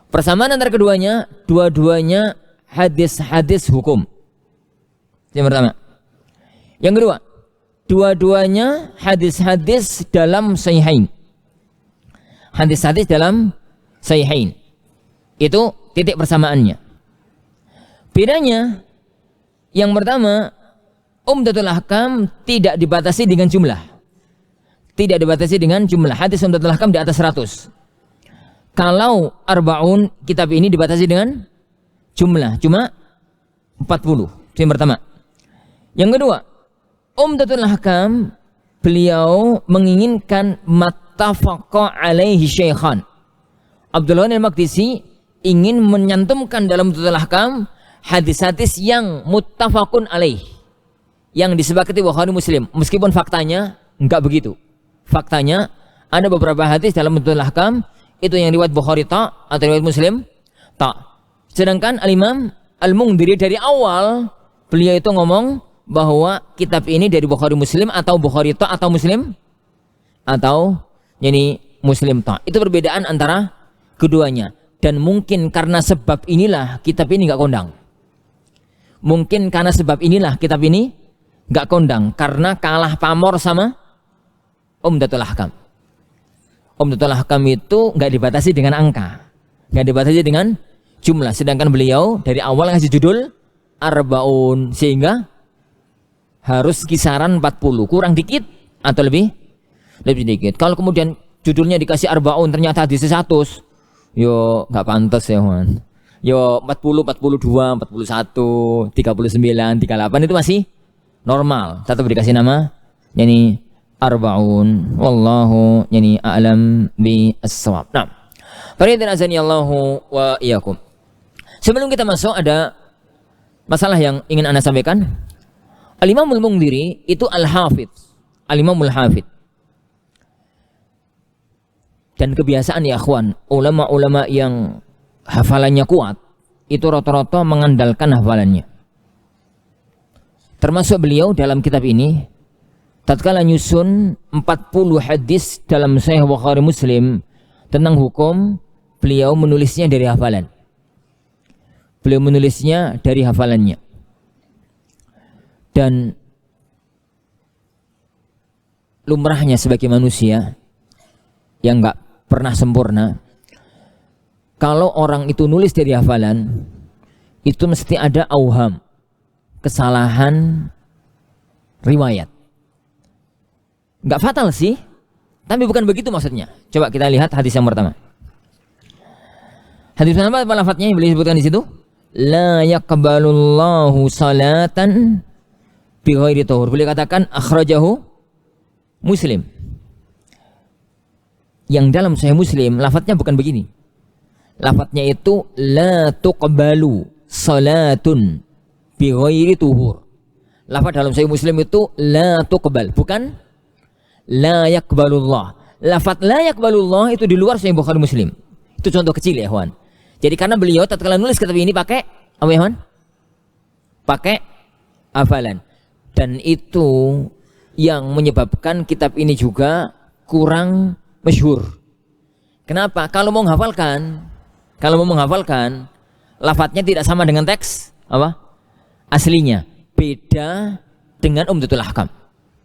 Persamaan antara keduanya, dua-duanya hadis-hadis hukum. Yang pertama. Yang kedua, dua-duanya hadis-hadis dalam Sahihain. Hadis-hadis dalam Sahihain. Itu titik persamaannya. Bedanya, yang pertama, Umdatul Ahkam tidak dibatasi dengan jumlah. Tidak dibatasi dengan jumlah. Hadis Umdatul Ahkam di atas 100. Kalau Arba'un, kitab ini dibatasi dengan jumlah. Cuma 40. Itu yang pertama. Yang kedua, Umdatul Ahkam, beliau menginginkan mattafaqa alaihi syaikhan. Abdullah Al-Maqdisi ingin menyantumkan dalam Umdatul Ahkam hadis-hadis yang muttafaqun alaih, yang disepakati Bukhari Muslim, meskipun faktanya enggak begitu. Faktanya ada beberapa hadis dalam Umdatul Ahkam itu yang riwayat Bukhari tak atau riwayat Muslim tak. Sedangkan Al-Imam Al-Mundhiri dari awal beliau itu ngomong bahwa kitab ini dari Bukhari Muslim atau Bukhari tak atau Muslim atau yani Muslim tak. Itu perbedaan antara keduanya. Dan mungkin karena sebab inilah kitab ini nggak kondang. Mungkin karena sebab inilah kitab ini nggak kondang, karena kalah pamor sama Umdatul Ahkam. Umdatul Ahkam itu nggak dibatasi dengan angka, nggak dibatasi dengan jumlah. Sedangkan beliau dari awal ngasih judul Arbaun, sehingga harus kisaran 40, kurang dikit atau lebih dikit. Kalau kemudian judulnya dikasih Arbaun ternyata hadis 100, yo nggak pantas ya Juan. Yo 40, 42, 41, 39, 38 itu masih normal. Tetap dikasih nama yani Arbaun. Wallahu yani a'lam bi as-shawab. Nah, Faridin azani Allahu wa iyyakum. Sebelum kita masuk ada masalah yang ingin Anda sampaikan. Al-Imam Al-Mundhiri itu Al-Hafidz. Al-Imam Al-Hafidz. Dan kebiasaan ya akhwan, ulama-ulama yang hafalannya kuat itu rata-rata mengandalkan hafalannya. Termasuk beliau dalam kitab ini, tatkala nyusun 40 hadis dalam Sahih Bukhari Muslim tentang hukum, beliau menulisnya dari hafalan. Beliau menulisnya dari hafalannya. Dan lumrahnya sebagai manusia yang enggak pernah sempurna, kalau orang itu nulis dari hafalan, itu mesti ada auham, kesalahan riwayat. Enggak fatal sih, tapi bukan begitu maksudnya. Coba kita lihat hadis yang pertama. Hadis pertama apa lafadznya yang beliau sebutkan di situ? La yaqbalullahu salatan bi ghairi tahur. Beliau katakan akhrajahu Muslim. Yang dalam Sahih Muslim lafadznya bukan begini. Lafadznya itu la tuqbalu salatun bi ghairi tuhur. Lafadz dalam Sahih Muslim itu la tuqbal, bukan la yaqbalullah. Lafadz la yaqbalullah itu di luar Sahih Bukhari Muslim. Itu contoh kecil ya, Ikhwan. Jadi karena beliau tatkala nulis kitab ini pakai apa ya, Ikhwan? Pakai hafalan. Dan itu yang menyebabkan kitab ini juga kurang masyhur. Kenapa? Kalau mau menghafalkan, lafadznya tidak sama dengan teks apa? Aslinya. Beda dengan Umdatul Ahkam.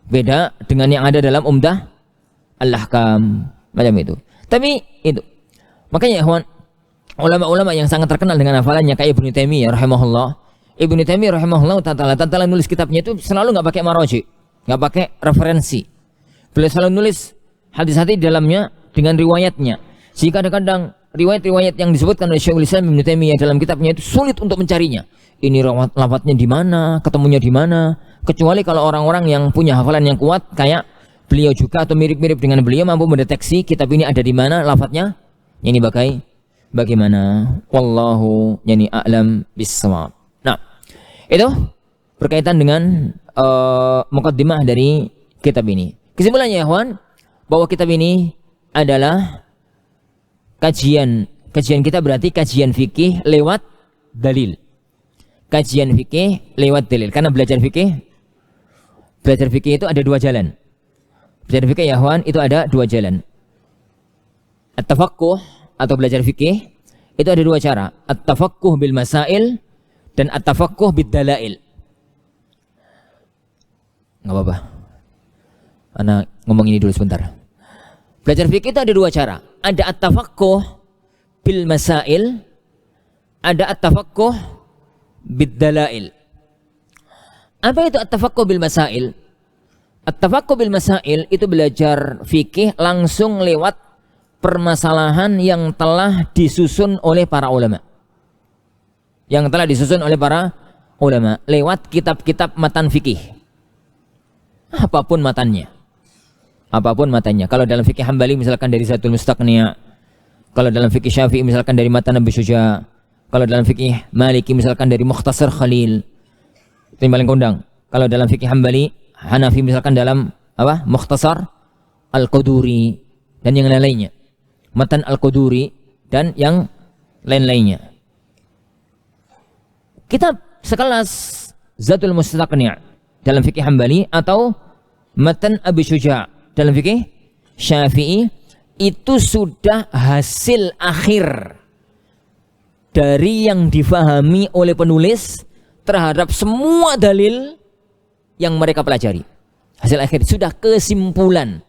Beda dengan yang ada dalam Umdah Al-Ahkam macam itu. Tapi itu. Makanya ikhwan, ulama-ulama yang sangat terkenal dengan hafalannya kayak Ibnu Taimiyah rahimahullah. Ibnu Taimiyah rahimahullah taala nulis kitabnya itu selalu enggak pakai maraji, enggak pakai referensi. Beliau selalu nulis hadis-hadis di dalamnya dengan riwayatnya. Jika kadang-kadang riwayat-riwayat yang disebutkan oleh Syekhul Islam Ibnu Taimiyah dalam kitabnya itu sulit untuk mencarinya. Ini lafadznya di mana, ketemunya di mana. Kecuali kalau orang-orang yang punya hafalan yang kuat kayak beliau juga atau mirip-mirip dengan beliau mampu mendeteksi kitab ini ada di mana lafadznya. Ini bagaimana? Wallahu yani a'lam bis-shawab. Nah, itu berkaitan dengan muqaddimah dari kitab ini. Kesimpulannya ya, ikhwan, bahwa kitab ini adalah kajian kita berarti kajian fikih lewat dalil. Kajian fikih lewat dalil. Karena belajar fikih itu ada dua jalan. Belajar fikih ya ikhwan itu ada dua jalan. At-tafaqquh atau belajar fikih itu ada dua cara. At-tafaqquh bil masail dan at-tafaqquh bid dalail. Enggak apa-apa. Ana ngomong ini dulu sebentar. Belajar fikih itu ada dua cara. Ada at-tafaqquh bil masail, ada at-tafaqquh bid dalail. Apa itu at-tafaqquh bil masail? At-tafaqquh bil masail itu belajar fikih langsung lewat permasalahan yang telah disusun oleh para ulama. Yang telah disusun oleh para ulama lewat kitab-kitab matan fikih. Apapun matannya. Kalau dalam fikih Hambali misalkan dari Zadul Mustaqni', Kalau dalam fikih Syafi'i misalkan dari Matan Abi Syuja. Kalau dalam fikih Maliki misalkan dari Mukhtasar Khalil. Itu yang paling kondang. Kalau dalam fikih Hambali, Hanafi misalkan dalam apa? Mukhtasar Al-Quduri dan yang lain-lainnya. Matan Al-Quduri dan yang lain-lainnya. Kitab sekelas Zadul Mustaqni' dalam fikih Hambali atau Matan Abi Syuja dalam fikih Syafi'i itu sudah hasil akhir dari yang difahami oleh penulis terhadap semua dalil yang mereka pelajari. Hasil akhir sudah kesimpulan.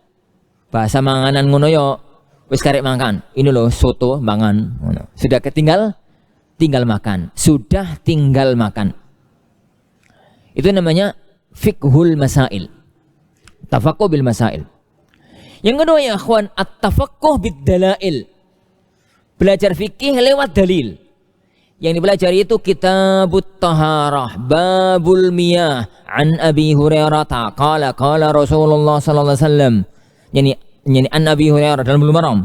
Bahasa manganan ngono yo wis karek makan. Ini loh soto mangan. Sudah tinggal makan. Sudah tinggal makan. Itu namanya fiqhul masail. Tafaqquh bil masail. Yang kedua ya akhwan, at-tafaqquh bid dalail. Belajar fikih lewat dalil. Yang dipelajari itu Kitabut Taharah, Babul Miyah, an Abi Hurairah qala Rasulullah sallallahu alaihi wasallam. Yani an Abi Hurairah dalam Bulughul Maram.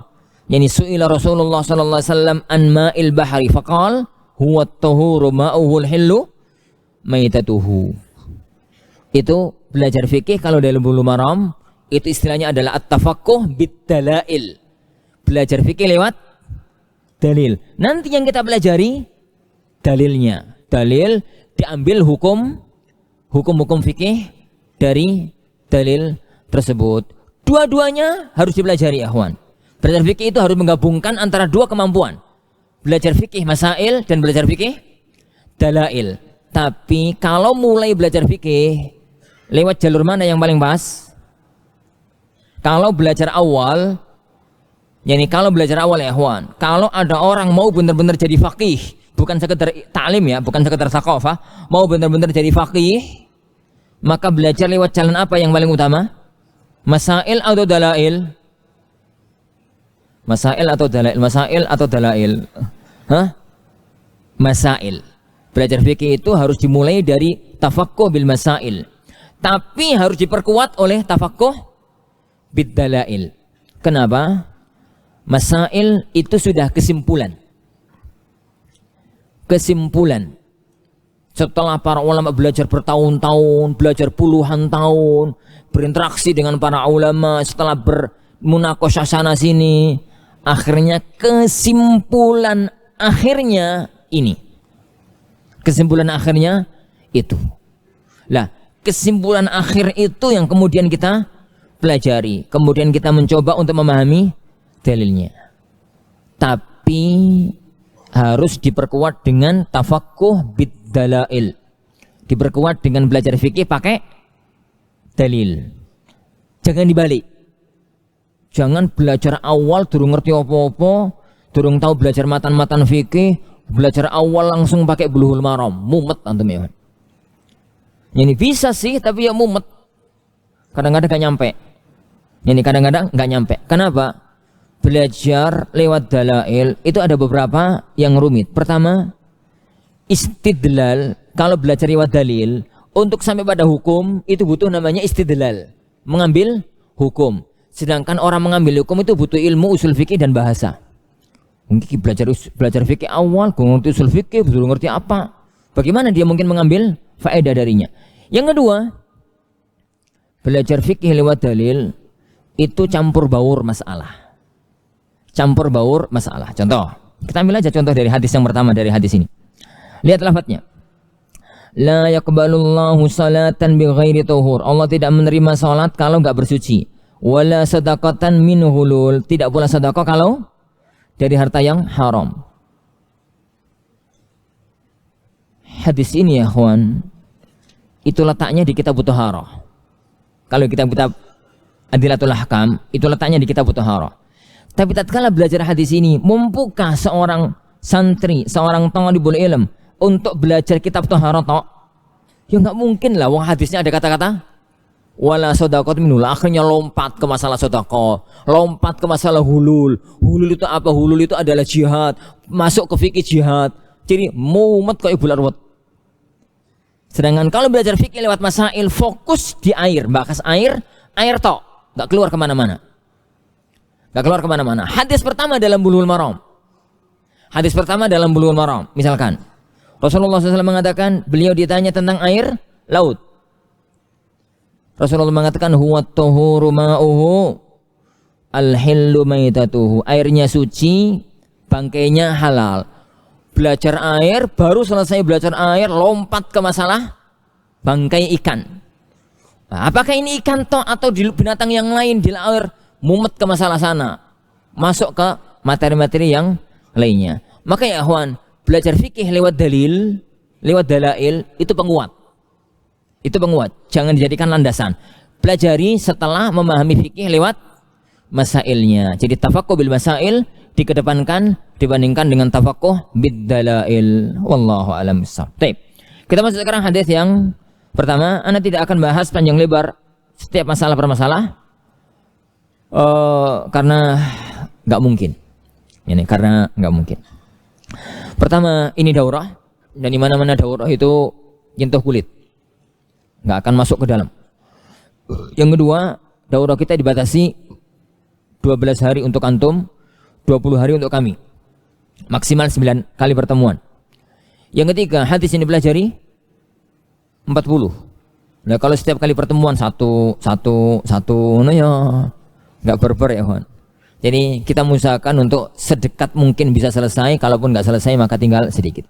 Yani su'ila Rasulullah sallallahu alaihi wasallam an ma'il bahri faqal huwa at-tahuru ma'uhu al-hillu maitatuhu. Itu belajar fikih kalau dalam Bulughul Maram itu istilahnya adalah at-tafaqquh bid dalail. Belajar fikih lewat dalil. Nanti yang kita pelajari dalilnya. Dalil diambil hukum fikih dari dalil tersebut. Dua-duanya harus dipelajari, akhwan. Belajar fikih itu harus menggabungkan antara dua kemampuan. Belajar fikih masail dan belajar fikih dalail. Tapi kalau mulai belajar fikih lewat jalur mana yang paling pas? Kalau belajar awal, kalau belajar awal ya akhwan, kalau ada orang mau benar-benar jadi faqih, bukan sekedar ta'lim ya, bukan sekedar thaqafah, mau benar-benar jadi faqih, maka belajar lewat jalan apa yang paling utama? Masail atau dalail? Masail atau dalail? Masail atau dalail? Masail. Belajar fikih itu harus dimulai dari tafaqquh bil masail. Tapi harus diperkuat oleh tafaqquh bid dalail. Kenapa? Masail itu sudah kesimpulan. Kesimpulan. Setelah para ulama belajar bertahun-tahun, belajar puluhan tahun, berinteraksi dengan para ulama, setelah bermunaqasyah sana sini, akhirnya kesimpulan akhirnya ini. Kesimpulan akhirnya itu. Lah, kesimpulan akhir itu yang kemudian kita pelajari, kemudian kita mencoba untuk memahami dalilnya. Tapi harus diperkuat dengan tafaqquh bid dalail. Diperkuat dengan belajar fikih pakai dalil. Jangan dibalik. Jangan belajar awal durung ngerti apa-apa, durung tahu belajar matan-matan fikih, belajar awal langsung pakai Bulughul Maram. Mumet antum ya. Ini bisa sih tapi ya mumet. Kadang-kadang gak nyampe. Ini kadang-kadang gak nyampe. Kenapa? Belajar lewat dalail itu ada beberapa yang rumit. Pertama, istidlal. Kalau belajar lewat dalil, untuk sampai pada hukum itu butuh namanya istidlal, mengambil hukum. Sedangkan orang mengambil hukum itu butuh ilmu usul fikih dan bahasa. Mungkin belajar fikih awal, kurang ngerti usul fikih, belum ngerti apa. Bagaimana dia mungkin mengambil faedah darinya? Yang kedua, belajar fikih lewat dalil itu campur baur masalah. Campur baur masalah. Contoh, kita ambil aja contoh dari hadis yang pertama dari hadis ini. Lihat lafadznya. La yaqbalullahu salatan bighairi tuhur. Allah tidak menerima salat kalau enggak bersuci. Wala sadaqatan min hulul. Tidak pula sedekah kalau dari harta yang haram. Hadis ini ya kawan, itu letaknya di kitab Taharah. Kalau kitab-kitab Adillatul Ahkam, itu letaknya di kitab Taharah. Tapi tatkala belajar hadis ini, mumpukah seorang santri, seorang thalibul ilm untuk belajar kitab Taharah tok? Ya enggak mungkin lah, wong hadisnya ada kata-kata wala shadaqat minul, akhirnya lompat ke masalah sedekah, lompat ke masalah hulul. Hulul itu apa? Hulul itu adalah jihad, masuk ke fikih jihad. Jadi mumet kok ibu larwat. Sedangkan kalau belajar fikih lewat masail, fokus di air, bahas air tok, enggak keluar kemana-mana. Nggak keluar kemana-mana. Hadis pertama dalam Bulughul Maram. Misalkan Rasulullah SAW mengatakan, beliau ditanya tentang air laut. Rasulullah mengatakan, huwa tuhuru ma'uhu al-hillu maitatuhu. Airnya suci, bangkainya halal. Belajar air, baru selesai belajar air, lompat ke masalah bangkai ikan. Nah, apakah ini ikan toh atau binatang yang lain di air? Mumet ke masalah sana, masuk ke materi-materi yang lainnya. Maka ya akhwan, belajar fikih lewat dalil, lewat dalail, itu penguat. Jangan dijadikan landasan. Pelajari setelah memahami fikih lewat masailnya. Jadi tafaqquh bil masail dikedepankan dibandingkan dengan tafaqquh bid dalail. Wallahu a'lam bissawab. Baik. Kita masuk sekarang hadis yang pertama. Anda tidak akan bahas panjang lebar setiap masalah per masalah, karena nggak mungkin. Karena nggak mungkin. Pertama, ini daurah, dan di mana-mana daurah itu nyentuh kulit, nggak akan masuk ke dalam. Yang kedua, daurah kita dibatasi 12 hari untuk antum, 20 hari untuk kami, maksimal 9 kali pertemuan. Yang ketiga, hadis yang dipelajari 40. Nah, kalau setiap kali pertemuan satu, nah ya nggak berber ya kawan. Jadi kita usahakan untuk sedekat mungkin bisa selesai. Kalaupun nggak selesai maka tinggal sedikit.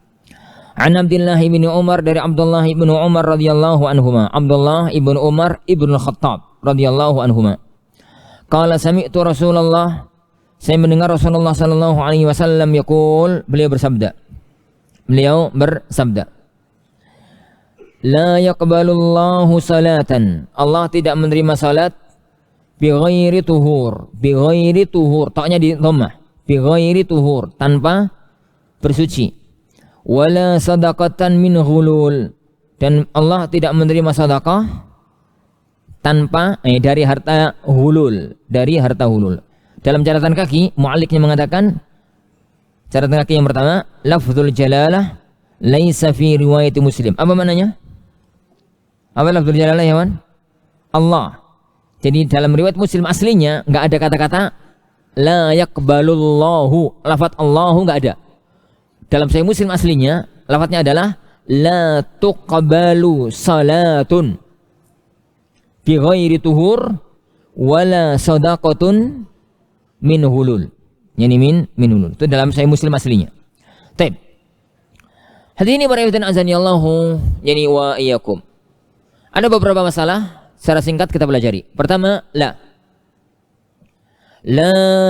An Abdullah bin Umar, dari Abdullah bin Umar radhiyallahu anhuma. Abdullah bin Umar ibn Khattab radhiyallahu anhuma. Qala sami'tu Rasulullah, saya mendengar Rasulullah sallallahu alaihi wasallam yaqul, beliau bersabda. La yaqbalullahu salatan. Allah tidak menerima salat bighairi tuhur, taknya di dhammah, bighairi tuhur, tanpa bersuci, wala sadaqatan min ghulul, dan Allah tidak menerima sedekah tanpa dari harta hulul, Dalam catatan kaki mualliknya mengatakan, catatan kaki yang pertama, lafzul jalalah laisa fi riwayat Muslim. Apa maknanya? Apa lafzul jalalah ya man? Allah. Jadi dalam riwayat Muslim aslinya nggak ada kata-kata la yaqbalullahu, lafaz Allahu nggak ada. Dalam Sahih Muslim aslinya lafaznya adalah la tuqbalu salatun bi ghairi tuhur wala sadaqatun min hulul. Yani min hulul. Itu dalam Sahih Muslim aslinya. Baik. Hadirin barayatan azanillahu yani wa iyyakum. Ada beberapa masalah secara singkat kita pelajari. Pertama, la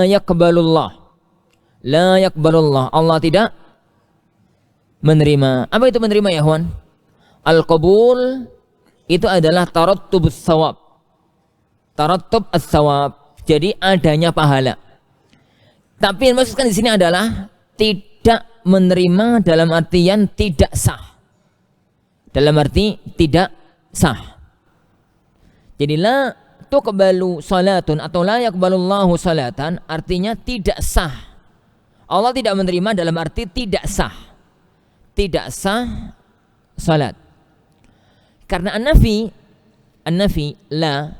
yaqbalullah. Allah tidak menerima. Apa itu menerima ya kawan? Al-qabul itu adalah tarattub as-sawab. Jadi adanya pahala. Tapi yang maksudkan di sini adalah tidak menerima dalam artian tidak sah. Dalam arti tidak sah. Jadi la tuqbalu salatun atau la yaqbalullahu salatan artinya tidak sah. Allah tidak menerima dalam arti tidak sah. Tidak sah salat. Karena an-nafi la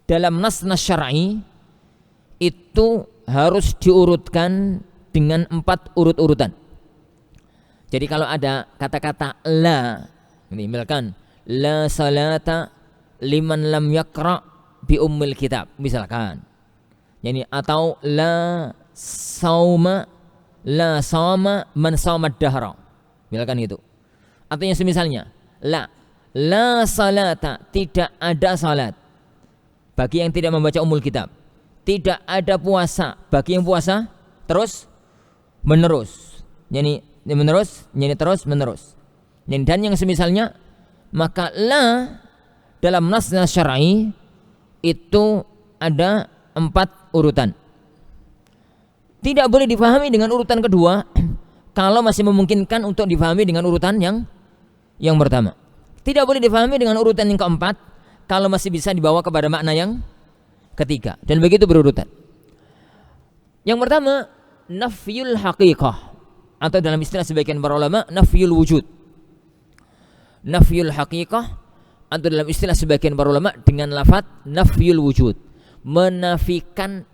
dalam nas syar'i itu harus diurutkan dengan 4 urut-urutan. Jadi kalau ada kata-kata la, ini misalkan la salata liman lam yaqra bi ummil kitab misalkan. Yani atau la sama man sama dahra. Misalkan itu. Artinya semisalnya la salata, tidak ada salat bagi yang tidak membaca ummul kitab. Tidak ada puasa bagi yang puasa terus menerus. Yani terus menerus. Dan yang semisalnya, maka la dalam nas syar'i itu ada 4 urutan. Tidak boleh difahami dengan urutan kedua kalau masih memungkinkan untuk difahami dengan urutan yang pertama. Tidak boleh difahami dengan urutan yang keempat kalau masih bisa dibawa kepada makna yang ketiga. Dan begitu berurutan. Yang pertama, nafyul haqiqah, atau dalam istilah sebagian para ulama, nafyul wujud. Nafyul haqiqah atau dalam istilah sebagian para ulama dengan lafaz nafyul wujud, menafikan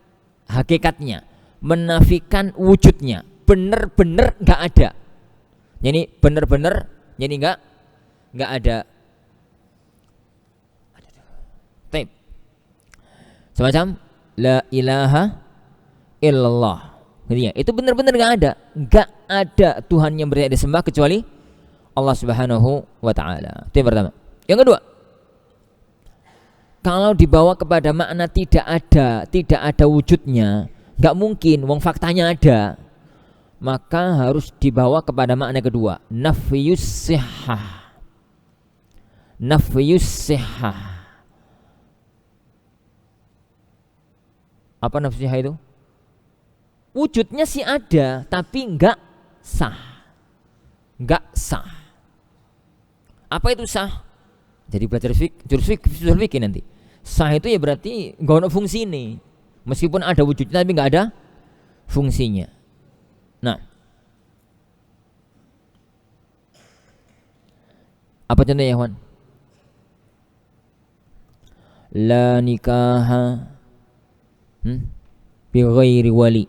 hakikatnya, menafikan wujudnya, benar-benar nggak ada. Jadi benar-benar, jadi nggak ada. Taib. Semacam la ilaha illallah. Jadi ya, itu benar-benar nggak ada Tuhan yang berhak disembah kecuali Allah Subhanahu wa taala. Itu yang pertama. Yang kedua, kalau dibawa kepada makna tidak ada wujudnya, nggak mungkin, wong faktanya ada. Maka harus dibawa kepada makna kedua, nafyus sihhah. Nafyus sihhah. Apa nafyus sihhah itu? Wujudnya sih ada, tapi nggak sah. Nggak sah. Apa itu sah? Jadi belajar jurus fikih nanti. Sah itu ya berarti nggak ada fungsi ini. Meskipun ada wujudnya tapi nggak ada fungsinya. Nah, apa contohnya ya, Wan? La nikaha bi ghairi wali.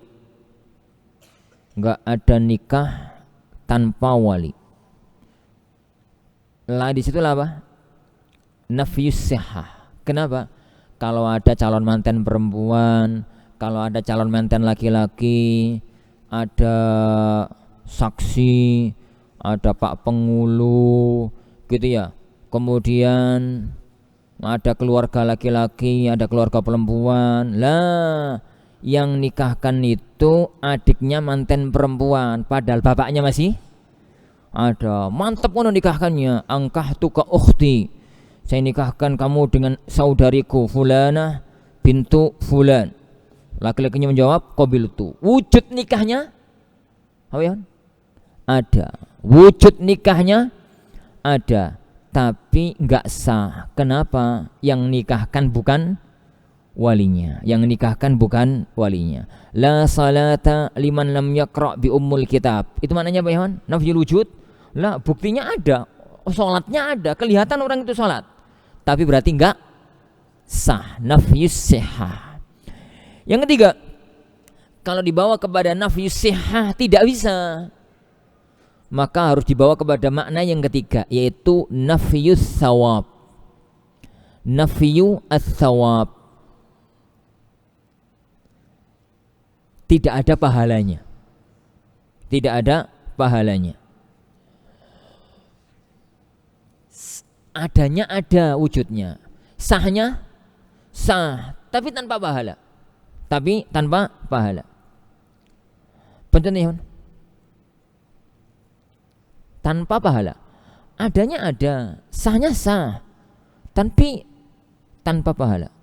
Enggak ada nikah tanpa wali. La di situ apa? Nafyus sihhah. Kenapa? Kalau ada calon manten perempuan, kalau ada calon manten laki-laki, ada saksi, ada pak pengulu, gitu ya. Kemudian ada keluarga laki-laki, ada keluarga perempuan. Lah, yang nikahkan itu adiknya manten perempuan, padahal bapaknya masih ada. Mantap kono nikahkannya. Angkahtu ka ukhti. Saya nikahkan kamu dengan saudariku Fulanah bintu Fulan. Laki-lakinya menjawab qabiltu. Wujud nikahnya apa ya? Ada. Wujud nikahnya ada, tapi enggak sah. Kenapa? Yang nikahkan bukan walinya. Yang nikahkan bukan walinya. La salata liman lam yaqra bi ummul kitab. Itu maknanya apa ya? Nafyul wujud. Lah, buktinya ada. Salatnya ada, kelihatan orang itu salat. Tapi berarti enggak sah. Nafyus sihhah. Yang ketiga, kalau dibawa kepada nafyus sihhah tidak bisa, maka harus dibawa kepada makna yang ketiga, yaitu nafyus thawab. Nafyu ats-thawab. Tidak ada pahalanya. Tidak ada pahalanya. Adanya ada wujudnya. Sahnya sah, tapi tanpa pahala. Tapi tanpa pahala. Contohnya tanpa pahala. Adanya ada, sahnya sah, tapi tanpa pahala.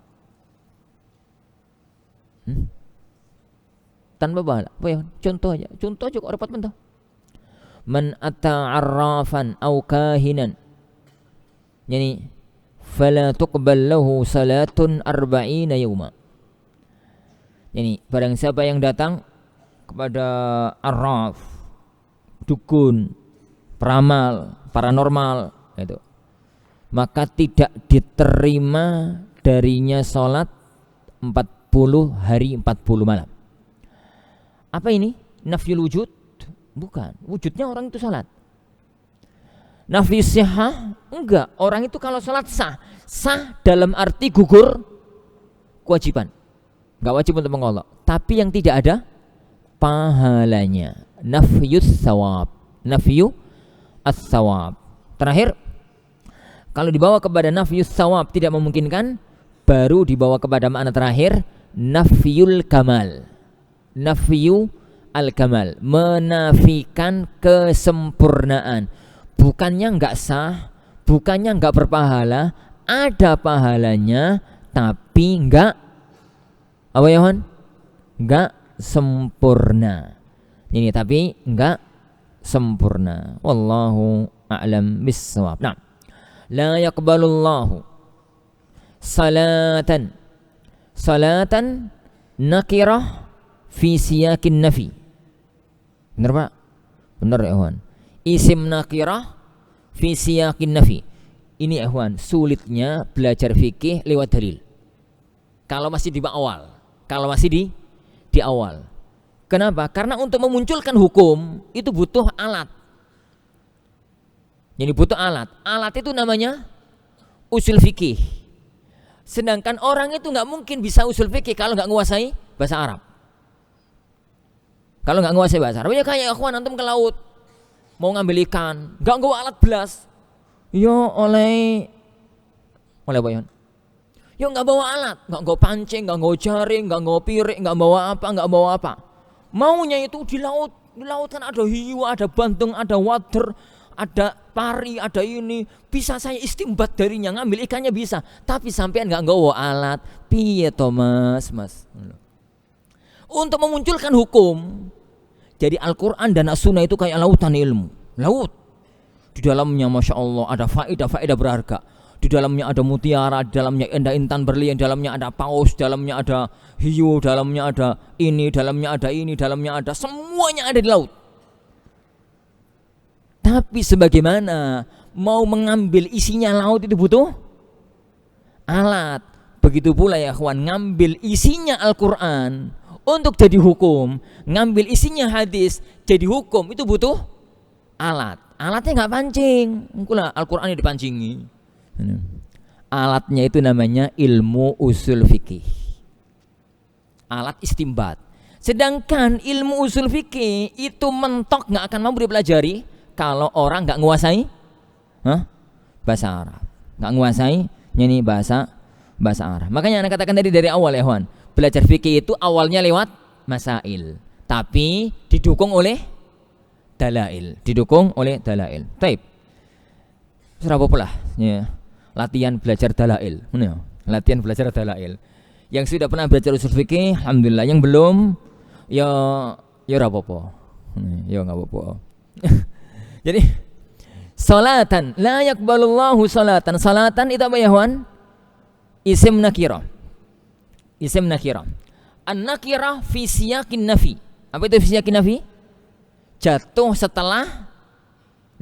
Tanpa pahala. Apa ya? Contoh aja kok repot bentar. Man ata'arrafan au kahinan. Yani fala tuqbal lahu salatun arba'ina yawma. Yani barang siapa yang datang kepada arraf, dukun, peramal, paranormal itu, maka tidak diterima darinya salat 40 hari 40 malam. Apa ini? Nafyul wujud? Bukan. Wujudnya orang itu salat. Nafyus sihhah? Enggak. Orang itu kalau salat sah. Sah dalam arti gugur kewajiban. Enggak wajib untuk mengolah. Tapi yang tidak ada pahalanya. Nafyus thawab. Nafyu as-thawab. Terakhir, kalau dibawa kepada nafyus thawab tidak memungkinkan, baru dibawa kepada makna terakhir, nafyul kamal. Nafyu al-kamal, menafikan kesempurnaan. Bukannya enggak sah, bukannya enggak berpahala, ada pahalanya, tapi enggak apa ya, Hon? Enggak sempurna. Ini tapi enggak sempurna. Wallahu a'lam bis-shawab. Nah, la yaqbalullahu salatan nakirah fi siyakin nafi. Benar Pak? Benar ya, Ikhwan. Isim nakirah fi siyakin nafi. Ini ya, Ikhwan, sulitnya belajar fikih lewat dalil. Kalau masih di awal, kalau masih di di awal. Kenapa? Karena untuk memunculkan hukum itu butuh alat. Jadi butuh alat. Alat itu namanya usul fikih. Sedangkan orang itu nggak mungkin bisa usul fikih kalau nggak menguasai bahasa Arab. Kalau nggak menguasai bahasa Arab, ya kayak akhwan antum ke laut mau ngambil ikan, nggak nggawa alat belas. Yo oleh apa ya? Yo nggak bawa alat, nggak nggawa pancing, nggak nggawa jaring, nggak nggawa piring, nggak bawa apa. Maunya itu di laut kan ada hiu, ada bantung, ada wader, ada pari, ada ini. Bisa saya istimbat darinya, ngambil ikannya bisa. Tapi sampean nggak nggawa alat, piye to mas? Untuk memunculkan hukum, jadi Al-Quran dan As-Sunnah itu kayak lautan ilmu. Laut. Di dalamnya Masya Allah ada faedah berharga. Di dalamnya ada mutiara, di dalamnya ada intan berlian, di dalamnya ada paus, di dalamnya ada hiu, di dalamnya ada ini, dalamnya ada semuanya ada di laut. Tapi sebagaimana mau mengambil isinya laut itu butuh alat. Begitu pula ya kawan, ngambil isinya Al-Quran untuk jadi hukum, ngambil isinya hadis jadi hukum itu butuh alat. Alatnya nggak pancing, mungkin Al-Quran yang dipancingi. Alatnya itu namanya ilmu usul fikih, alat istimbat. Sedangkan ilmu usul fikih itu mentok nggak akan mampu dipelajari kalau orang nggak menguasai bahasa Arab, nggak menguasai nyanyi bahasa Arab. Makanya anak katakan tadi dari awal ya kawan, belajar fikih itu awalnya lewat masail, tapi didukung oleh dalail, Taib. Serapa pula ya. Latihan belajar dalail. Yang sudah pernah belajar usul fikih alhamdulillah, yang belum ya ora apa-apa. Ya enggak apa-apa. Jadi salatan la yaqbalullahu salatan. Salatan itu apa ya, Wan? Isim nakirah. An-nakirah fi siyaqin nafi. Apa itu fi siyaqin nafi? Jatuh setelah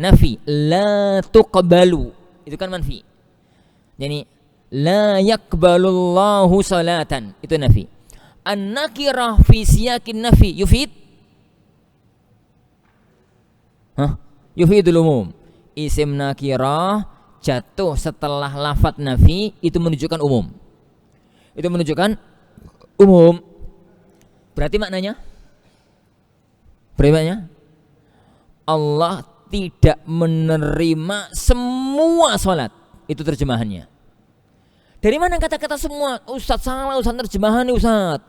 nafi. La tuqbalu. Itu kan manfi. Yani la yaqbalullahu salatan, itu nafi. An-nakirah fi siyaqin nafi yufid yufidul umum. Isim nakirah jatuh setelah lafadz nafi itu menunjukkan umum. Berarti maknanya Allah tidak menerima semua salat. Itu terjemahannya. Dari mana kata-kata semua? Ustaz salah, Ustaz terjemahan nih Ustaz.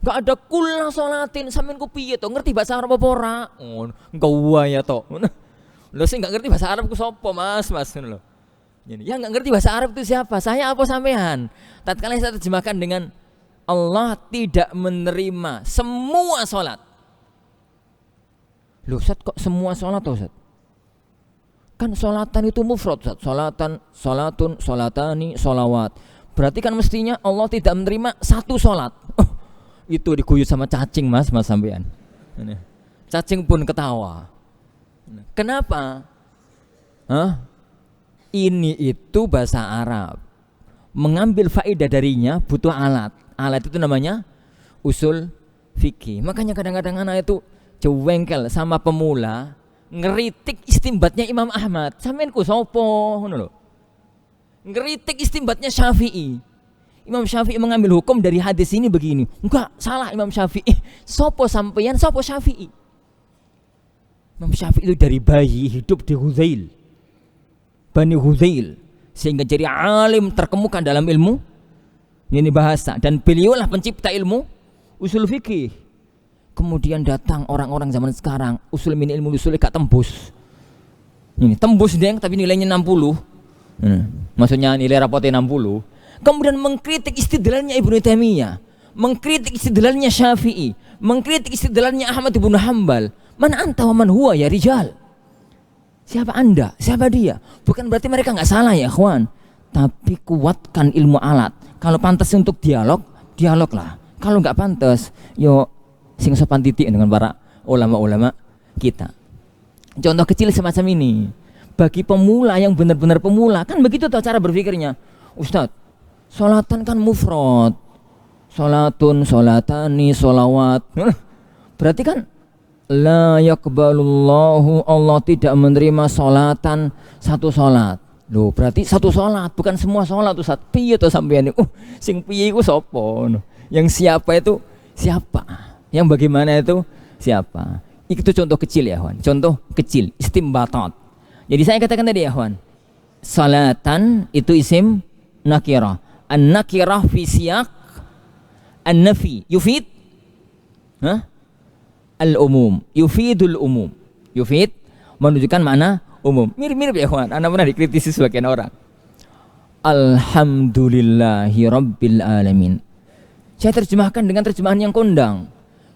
Gak ada kula sholatin, sampean ku piye to? Ngerti bahasa Arab apa ora? Oh, engkau ya to. Lho sing gak ngerti bahasa Arab ku sapa, Mas ngono lho. Ya gak ngerti bahasa Arab itu siapa? Saya apa sampean? Tatkala saya terjemahkan dengan Allah tidak menerima semua salat. Lho Ustaz, kok semua salat to Ustaz? Kan solatan itu mufrad, solatan, solatun, solatani, solawat. Berarti kan mestinya Allah tidak menerima satu solat. Itu diguyur sama cacing mas sampean. Cacing pun ketawa. Kenapa? Ini itu bahasa Arab. Mengambil faedah darinya butuh alat. Alat itu namanya usul fikih. Makanya kadang-kadang anak itu jewengkel sama pemula ngeritik istimbatnya Imam Ahmad. Sampeyan ku sapa ngono lho. Ngeritik istimbatnya Syafi'i. Imam Syafi'i mengambil hukum dari hadis ini begini. Enggak, salah Imam Syafi'i. Sopo sampeyan, sopo Syafi'i? Imam Syafi'i itu dari bayi hidup di Huzail, Bani Huzail, sehingga jadi alim terkemuka dalam ilmu ini bahasa, dan beliaulah pencipta ilmu usul fikih. Kemudian datang orang-orang zaman sekarang, usul min ilmu usul gak tembus. Ini tembus deng tapi nilainya 60. Maksudnya nilai rapotnya 60. Kemudian mengkritik istidlalnya Ibnu Taimiyah, mengkritik istidlalnya Syafi'i, mengkritik istidlalnya Ahmad bin Hanbal. Mana anta wa man huwa ya rijal? Siapa anda? Siapa dia? Bukan berarti mereka enggak salah ya, ikhwan. Tapi kuatkan ilmu alat. Kalau pantas untuk dialog, dialoglah. Kalau enggak pantas, yo sing sopan titik dengan para ulama-ulama kita. Contoh kecil semacam ini. Bagi pemula yang benar-benar pemula, kan begitu tuh cara berpikirnya. Ustadz, sholatan kan mufrad. Salatun, salatani, salawat. Berarti kan la yaqbalullahu, Allah tidak menerima salatan satu salat. Loh, berarti satu salat, bukan semua salat Ustaz. Piye to sampeyan niku? Sing piye iku sapa? Yang siapa itu siapa? Yang bagaimana itu siapa? Itu contoh kecil ya, Wan. Contoh kecil, istimbatat. Jadi saya katakan tadi ya, Wan. Salatan itu isim nakirah. An-nakirah fi siyaq an-nafi yufid al-umum, yufidul umum. Yufid menunjukkan makna umum. Mirip-mirip ya, kawan. Anda pernah dikritisi sebagian orang. Alhamdulillahi rabbil alamin. Saya terjemahkan dengan terjemahan yang kondang.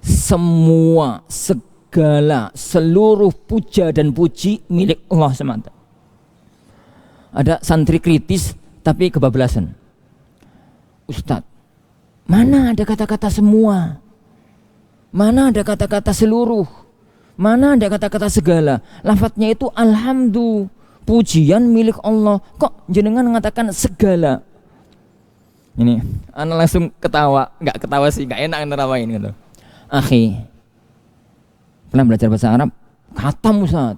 Semua, segala, seluruh puja dan puji milik Allah semata. Ada santri kritis tapi kebablasan. Ustadz, mana ada kata-kata semua? Mana ada kata-kata seluruh? Mana ada kata-kata segala? Lafadznya itu alhamdulillah, pujian milik Allah. Kok jenengan mengatakan segala? Ini, anak langsung ketawa. Enggak ketawa sih, enggak enak nerawain gitu. Akhi, pernah belajar bahasa Arab? Khatam Ustaz.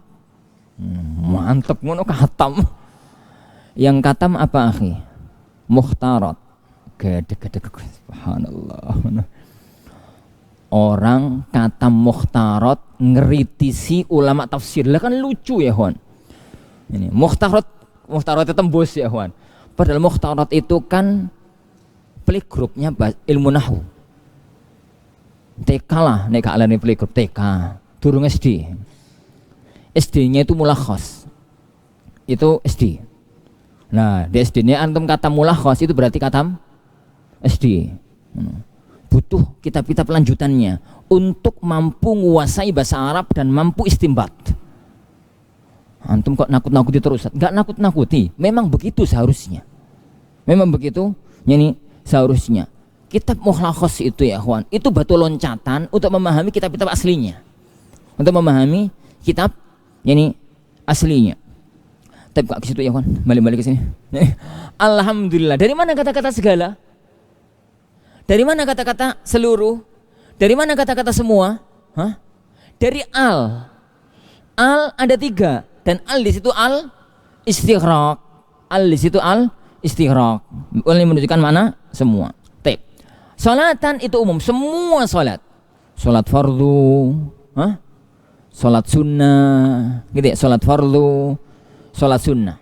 Mantep ngono khatam. Yang khatam apa akhi? Mukhtarat. Gede-gede, subhanallah. Orang kata mukhtarat ngeritisi ulama tafsir. Lah kan lucu ya, Hon. Ini mukhtarat itu tembus ya, Hon. Padahal mukhtarat itu kan playgroup-nya ilmu nahwu. TK lah, nek gak alane playgroup TK. Durung SD. SD-nya itu mulakhas. Itu SD. Nah, di SD-nya antum kata mulakhas itu berarti kata SD. Butuh kitab-kitab lanjutannya untuk mampu menguasai bahasa Arab dan mampu istimbat. Antum kok nakut-nakuti terus? Enggak nakut-nakuti, memang begitu seharusnya. Memang begitu, yani seharusnya. Kitab mulakhas itu ya, kawan, itu batu loncatan untuk memahami kitab-kitab aslinya. Untuk memahami kitab yani aslinya. Tapi kok ke situ ya, kawan? Balik-balik ke sini. Alhamdulillah. Dari mana kata-kata segala? Dari mana kata-kata seluruh? Dari mana kata-kata semua? Hah? Dari al. Al ada 3 dan al di situ al istighraq. Al di situ al istighraq. Ini menunjukkan mana? Semua. Baik. Salatan itu umum, semua salat. Salat fardu, salat sunnah, gitu ya, salat fardu, salat sunnah.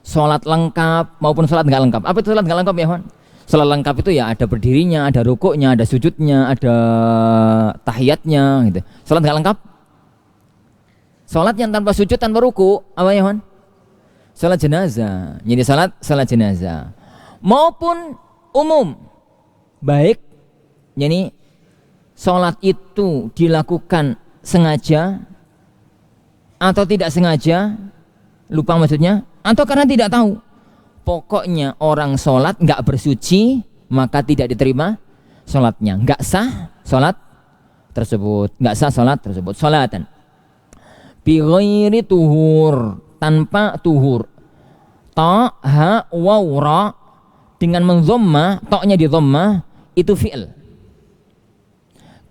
Salat lengkap maupun salat enggak lengkap. Apa itu salat enggak lengkap ya, Hon? Salat lengkap itu ya ada berdirinya, ada rukuknya, ada sujudnya, ada tahiyatnya gitu. Salat enggak lengkap? Salat yang tanpa sujud, tanpa ruku, apa ya, Hon? Salat jenazah. Jadi salat jenazah. Maupun umum. Baik, jadi salat itu dilakukan sengaja atau tidak sengaja, lupa maksudnya, atau karena tidak tahu. Pokoknya orang sholat nggak bersuci maka tidak diterima sholatnya, nggak sah sholat tersebut, nggak sah sholat tersebut. Sholatan bi ghairi tuhur, tanpa tuhur. Ta ha waw ra dengan mendhamma, toknya di dhammah itu fi'il.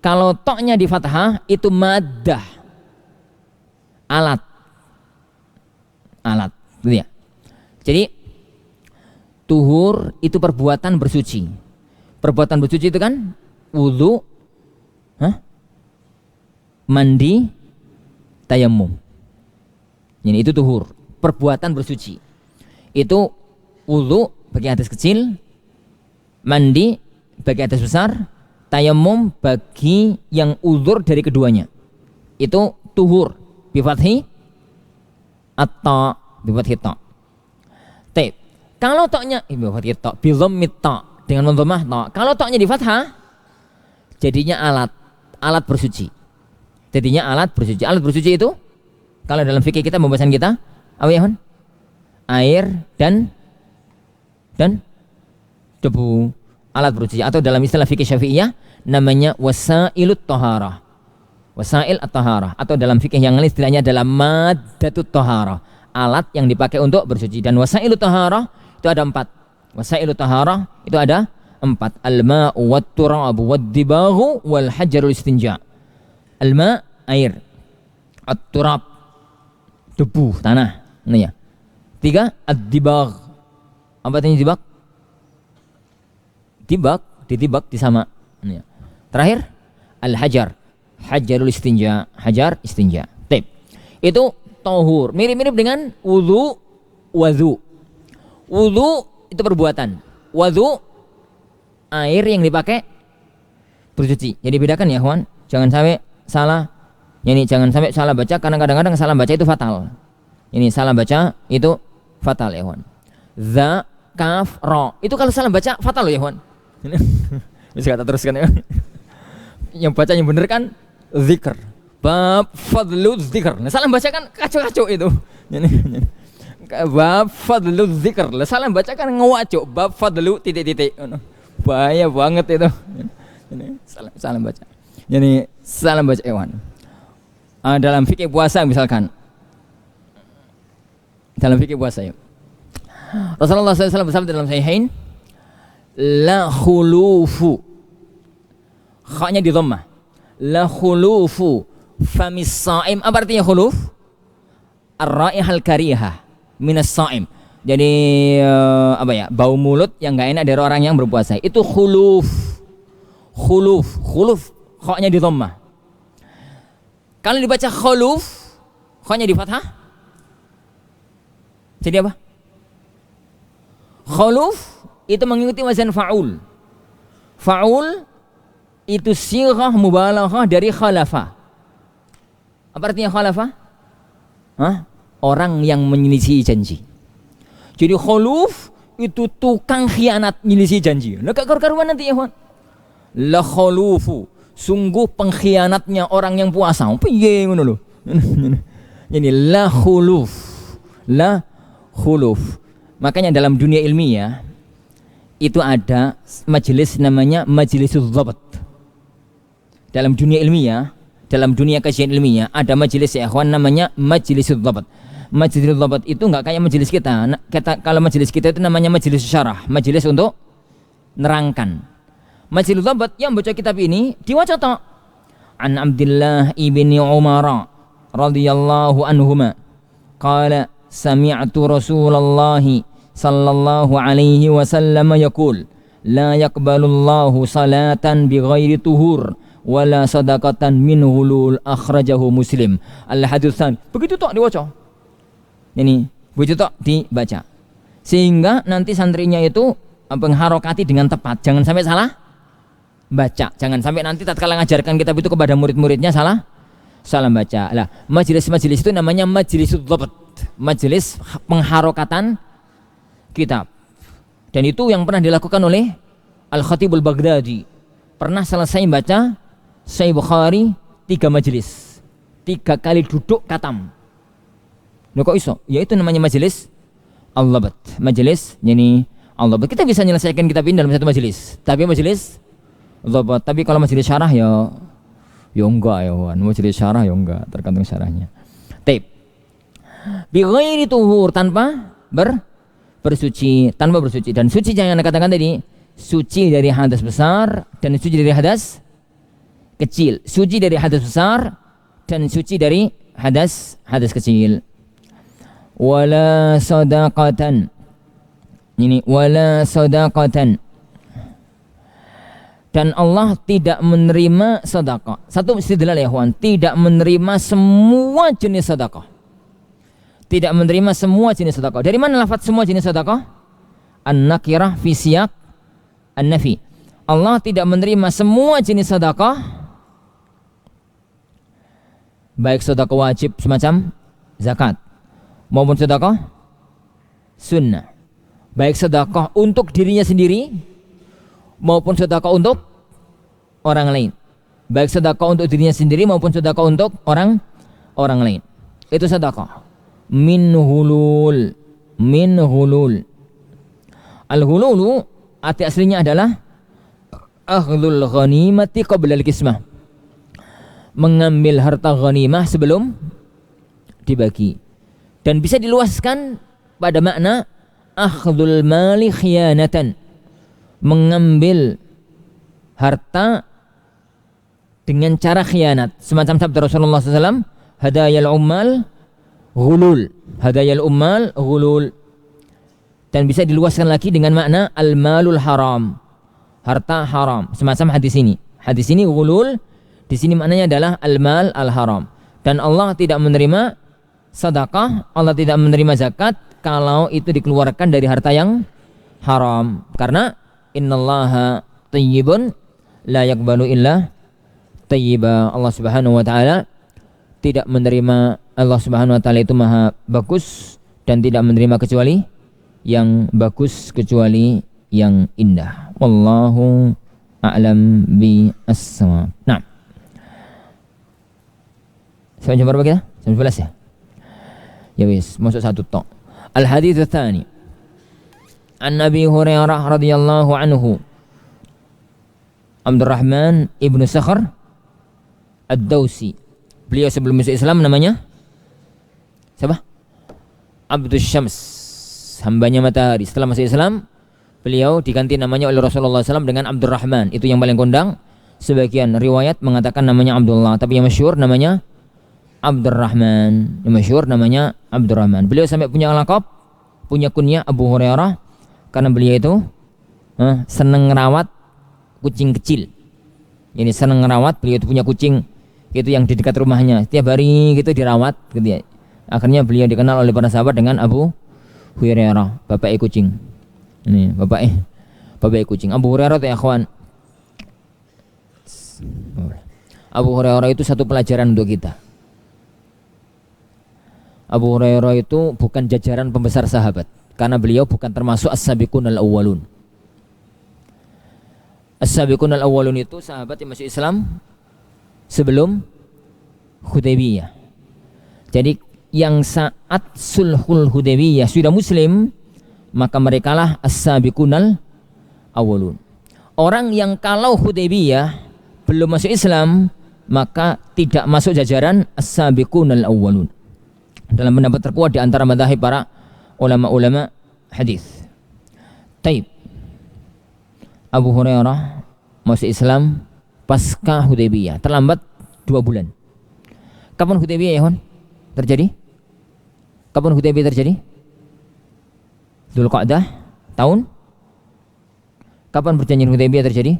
Kalau toknya di fathah itu maddah, alat gitu ya. Jadi tuhur itu perbuatan bersuci. Perbuatan bersuci itu kan wudu, mandi, tayammum. Ini itu tuhur, perbuatan bersuci. Itu wudu bagi hadis kecil, mandi bagi hadis besar, tayammum bagi yang uzur dari keduanya. Itu tuhur bi fathi atau bi fathi ta. Taib. Kalau toknya bi fathi ta bi dhammit ta dengan mendhammah ta. Kalau toknya di fathah jadinya alat bersuci. Jadinya alat bersuci. Alat bersuci itu kalau dalam fikih kita, pembahasan kita apa ya, Hon? Air dan debu, alat bersuci, atau dalam istilah fikih Syafi'iyah namanya wasailut taharah. Wasail at-taharah, atau dalam fikih yang lain istilahnya adalah maddatut taharah, alat yang dipakai untuk bersuci. Dan wasailut taharah itu ada 4. Wasailut taharah itu ada 4. Al-ma'u wat-turabu wad-dibaghu wal hajarul istinja. Al-ma' air, at-turab debu tanah. Nah ya. 3. Ad-dibagh. Apa artinya dibag? Ditibak disama. Nah, ya. Terakhir al-hajar, hajarul istinja, hajar istinja. Tip. Itu tahur. Mirip-mirip dengan wudu, wudu. Wudu itu perbuatan. Wudu air yang dipakai bersuci. Jadi bedakan ya, kawan. Jangan sampai salah. Yani jangan sampai salah baca karena kadang-kadang salah baca itu fatal. Ini salah baca itu fatal ya, kawan. Za, kaf, ra. Itu kalau salah baca fatal loh ya, kawan. Bisa kata teruskan ya. Yang baca yang bener kan zikr. Bab fadlu zikr. Nah, salah baca kan kacau-kacau itu. Bab fadlu zikr. Salah baca kan ngewacuk. Bab fadlu titik-titik. Bahaya banget itu. Salah baca. Jadi salah baca hewan. Dalam fikih puasa misalkan. Dalam fikih puasa ya. Rasulullah SAW bersabda dalam Sahihain, la khulufu, khanya di dhammah, la khulufu famis saim. Apa artinya khuluf? Ar-raihal karihah minas saim. Jadi apa ya, bau mulut yang gak enak dari orang yang berpuasa. Itu khuluf. Khuluf khanya di dhammah. Kalau dibaca khuluf, khanya di fathah, jadi apa? Khuluf itu mengikuti wazan fa'ul. Fa'ul itu sighah mubalaghah dari khalafa. Apa artinya khalafa? Orang yang menyelisih janji. Jadi khuluf itu tukang khianat, menyelisih janji. Lah gak karuan nanti ya, kawan. La khulufu, sungguh pengkhianatnya orang yang puasa. Piye ngono lho. Jadi la khuluf. La khuluf. Makanya dalam dunia ilmiah itu ada majelis namanya majlisul dhabt. Dalam dunia ilmiah, dalam dunia kajian ilmiah ada majelis ya ikhwan namanya majlisul dhabt. Majlisul dhabt itu enggak kayak majelis kita. Kalau majelis kita itu namanya majelis syarah, majelis untuk nerangkan. Majlisul dhabt yang baca kitab ini diwaca ta. An Abdullah ibni Umar radhiyallahu anhuma qala sami'tu Rasulullah sallallahu alaihi wasallam yaqul la yaqbalullahu salatan bighairi tuhur wala sadaqatan min hulul, akhrajahu Muslim. Al-haditsan. Begitu tok diwaca. Ini begitu tok dibaca. Sehingga nanti santrinya itu mengharokati dengan tepat. Jangan sampai salah baca. Jangan sampai nanti tatkala ngajarkan kitab itu kepada murid-muridnya salah baca. Lah, majelis-majelis itu namanya majlisul dhabt. Majelis pengharokatan kitab. Dan itu yang pernah dilakukan oleh Al-Khatibul Baghdadi. Pernah selesai baca Sahih Bukhari 3 majelis. 3 kali duduk katam. Loh kok iso? Ya itu namanya majelis al-dhabt. Majelis yani al-dhabt. Kita bisa menyelesaikan kitab ini dalam satu majelis. Tapi majelis al-dhabt. Tapi kalau majelis syarah ya enggak ya, Wan. Majelis syarah ya enggak, tergantung syarahnya. Tape. Bi ghairi tuhur, tanpa bersuci, dan suci yang Anda katakan tadi, suci dari hadas besar dan suci dari hadas kecil. Suci dari hadas besar dan suci dari hadas kecil. Wala sadaqatan. Ini wala sadaqatan. Dan Allah tidak menerima sedekah. Satu istidlal ya kawan, tidak menerima semua jenis sedekah. Tidak menerima semua jenis sedekah. Dari mana lafaz semua jenis sedekah? An-nakirah fi siyaq an-nafi. Allah tidak menerima semua jenis sedekah, baik sedekah wajib semacam zakat maupun sedekah sunnah, baik sedekah untuk dirinya sendiri maupun sedekah untuk orang lain, baik sedekah untuk dirinya sendiri maupun sedekah untuk orang lain. Itu sedekah min hulul. Al-hululu arti aslinya adalah akhdhul ghanimati qabla al-qismah, mengambil harta ghanimah sebelum dibagi. Dan bisa diluaskan pada makna akhdhul mali khiyanatan, mengambil harta dengan cara khianat. Semacam sabda Rasulullah SAW, hadayal ummal ghulul. Hadayal ummal ghulul. Dan bisa diluaskan lagi dengan makna al-malul haram, harta haram. Semacam hadis ini. Hadis ini ghulul, di sini maknanya adalah al-mal al-haram. Dan Allah tidak menerima sedekah, Allah tidak menerima zakat kalau itu dikeluarkan dari harta yang haram. Karena innallaha thayyibun la yaqbalu illa thayyiba. Allah Subhanahu wa taala tidak menerima, Allah Subhanahu wa taala itu maha bagus dan tidak menerima kecuali yang bagus, kecuali yang indah. Wallahu a'lam bi as-shawab. Nah, sampai jam berapa kita? Jam 11 ya? Ya wis, masuk satu tok. Al-hadits tsani. An Nabi Hurairah radhiyallahu anhu. Abdurrahman ibnu Sakhr Ad-Dawsi. Beliau sebelum masuk Islam namanya siapa? Abdus Syams, hambanya matahari. Setelah masuk Islam, beliau diganti namanya oleh Rasulullah SAW dengan Abdurrahman. Itu yang paling kondang. Sebagian riwayat mengatakan namanya Abdullah, tapi yang masyhur namanya Abdurrahman. Yang masyhur namanya Abdurrahman. Beliau sampai punya lakab, punya kunyah Abu Hurairah karena beliau itu senang ngerawat kucing kecil. Jadi senang ngerawat, beliau itu punya kucing itu yang di dekat rumahnya. Setiap hari gitu dirawat gitu ya. Akhirnya beliau dikenal oleh para sahabat dengan Abu Hurairah, bapak kucing. Ini bapak kucing. Abu Hurairah ya akhwan. Abu Hurairah itu satu pelajaran untuk kita. Abu Hurairah itu bukan jajaran pembesar sahabat karena beliau bukan termasuk as-sabiqun al-awwalun. As-sabiqun al-awwalun itu sahabat yang masuk Islam sebelum Hudaybiyah. Jadi yang saat sulhul Hudaybiyah sudah muslim, maka merekalah as-sabiqun al-awwalun. Orang yang kalau Hudaybiyah belum masuk Islam, maka tidak masuk jajaran as-sabiqun al-awwalun. Dalam pendapat terkuat di antara mazhab para ulama-ulama hadis. Taib. Abu Hurairah masuk Islam pasca Hudaybiyah, terlambat 2 bulan. Kapan Hudaybiyah ya Hon? Terjadi? Kapan Hudaybiyah terjadi? Dzulqa'dah tahun? Kapan perjanjian Hudaybiyah terjadi?